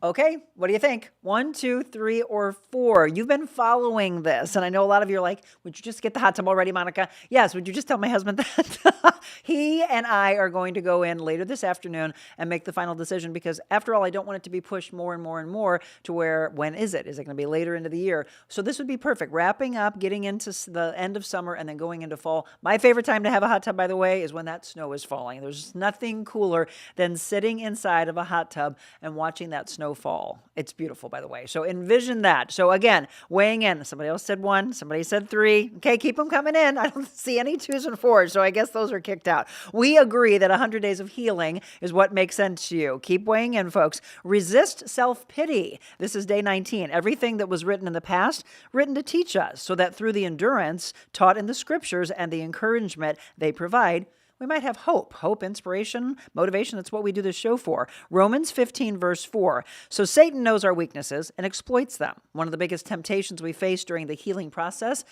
Okay, what do you think? 1, 2, 3, or 4? You've been following this, and I know a lot of you are like, would you just get the hot tub already, Monica? Yes, would you just tell my husband that? He and I are going to go in later this afternoon and make the final decision because, after all, I don't want it to be pushed more and more and more to where, when is it? Is it going to be later into the year? So this would be perfect. Wrapping up, getting into the end of summer, and then going into fall. My favorite time to have a hot tub, by the way, is when that snow is falling. There's nothing cooler than sitting inside of a hot tub and watching that snow fall. It's beautiful, by the way. So envision that. So again, weighing in. Somebody else said 1. Somebody said 3. Okay, keep them coming in. I don't see any 2s and 4s, so I guess those are kicked out. We agree that 100 days of healing is what makes sense to you. Keep weighing in, folks. Resist self-pity. This is day 19. Everything that was written in the past, written to teach us, so that through the endurance taught in the scriptures and the encouragement they provide, we might have hope, inspiration, motivation. That's what we do this show for. Romans 15, verse 4. So Satan knows our weaknesses and exploits them. One of the biggest temptations we face during the healing process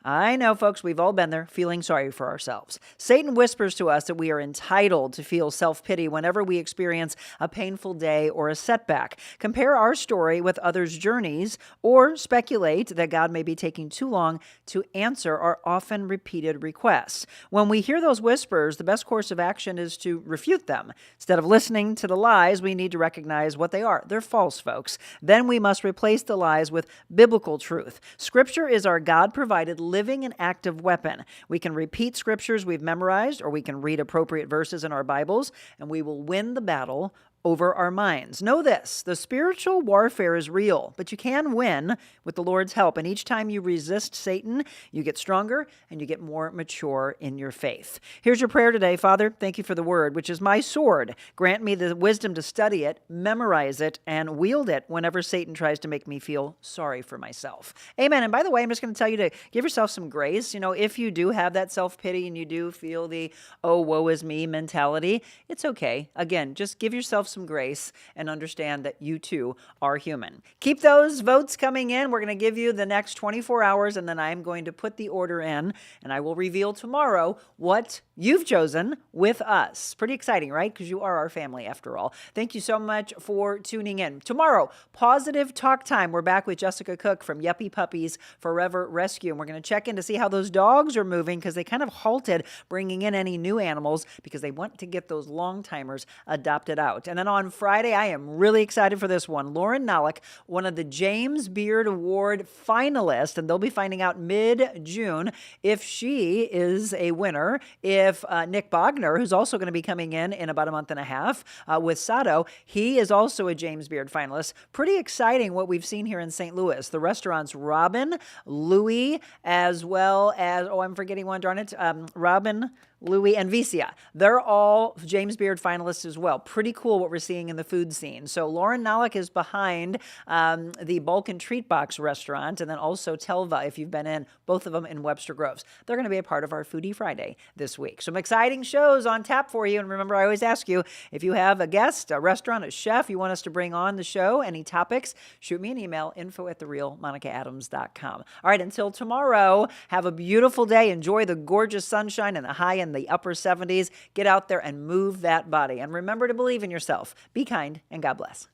I know, folks, we've all been there, feeling sorry for ourselves. Satan whispers to us that we are entitled to feel self-pity whenever we experience a painful day or a setback. Compare our story with others' journeys, or speculate that God may be taking too long to answer our often repeated requests. When we hear those whispers, the best course of action is to refute them. Instead of listening to the lies, we need to recognize what they are. They're false, folks. Then we must replace the lies with biblical truth. Scripture is our God-provided living and active weapon. We can repeat scriptures we've memorized, or we can read appropriate verses in our Bibles, and we will win the battle over our minds. Know this, the spiritual warfare is real, but you can win with the Lord's help. And each time you resist Satan, you get stronger and you get more mature in your faith. Here's your prayer today. Father, thank you for the word, which is my sword. Grant me the wisdom to study it, memorize it, and wield it whenever Satan tries to make me feel sorry for myself. Amen. And by the way, I'm just going to tell you to give yourself some grace. You know, if you do have that self-pity and you do feel the, oh, woe is me mentality, it's okay. Again, just give yourself some grace and understand that you too are human. Keep those votes coming in. We're going to give you the next 24 hours, and then I'm going to put the order in, and I will reveal tomorrow what you've chosen with us. Pretty exciting, right? Because you are our family after all. Thank you so much for tuning in. Tomorrow, Positive Talk Time. We're back with Jessica Cook from Yuppie Puppies Forever Rescue, and we're going to check in to see how those dogs are moving, because they kind of halted bringing in any new animals because they want to get those long-timers adopted out. And then on Friday, I am really excited for this one. Lauren Nollick, one of the James Beard Award finalists, and they'll be finding out mid-June if she is a winner. If Nick Bogner, who's also going to be coming in about a month and a half with Sato, he is also a James Beard finalist. Pretty exciting what we've seen here in St. Louis. The restaurants Robin, Louie, as well as, I'm forgetting one, darn it, Robin, Louie, and Vicia. They're all James Beard finalists as well. Pretty cool what we're seeing in the food scene. So Lauren Nollick is behind the Bulk and Treat Box restaurant, and then also Telva, if you've been in, both of them in Webster Groves. They're going to be a part of our Foodie Friday this week. Some exciting shows on tap for you. And remember, I always ask you, if you have a guest, a restaurant, a chef you want us to bring on the show, any topics, shoot me an email, info@therealmonicaadams.com. All right, until tomorrow, have a beautiful day. Enjoy the gorgeous sunshine and the high in the upper 70s. Get out there and move that body. And remember to believe in yourself. Be kind, and God bless.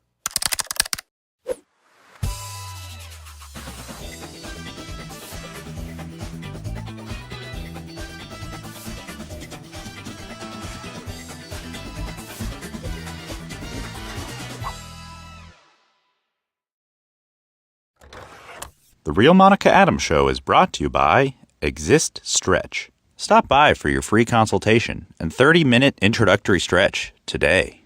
The Real Monica Adams Show is brought to you by Xist Stretch. Stop by for your free consultation and 30-minute introductory stretch today.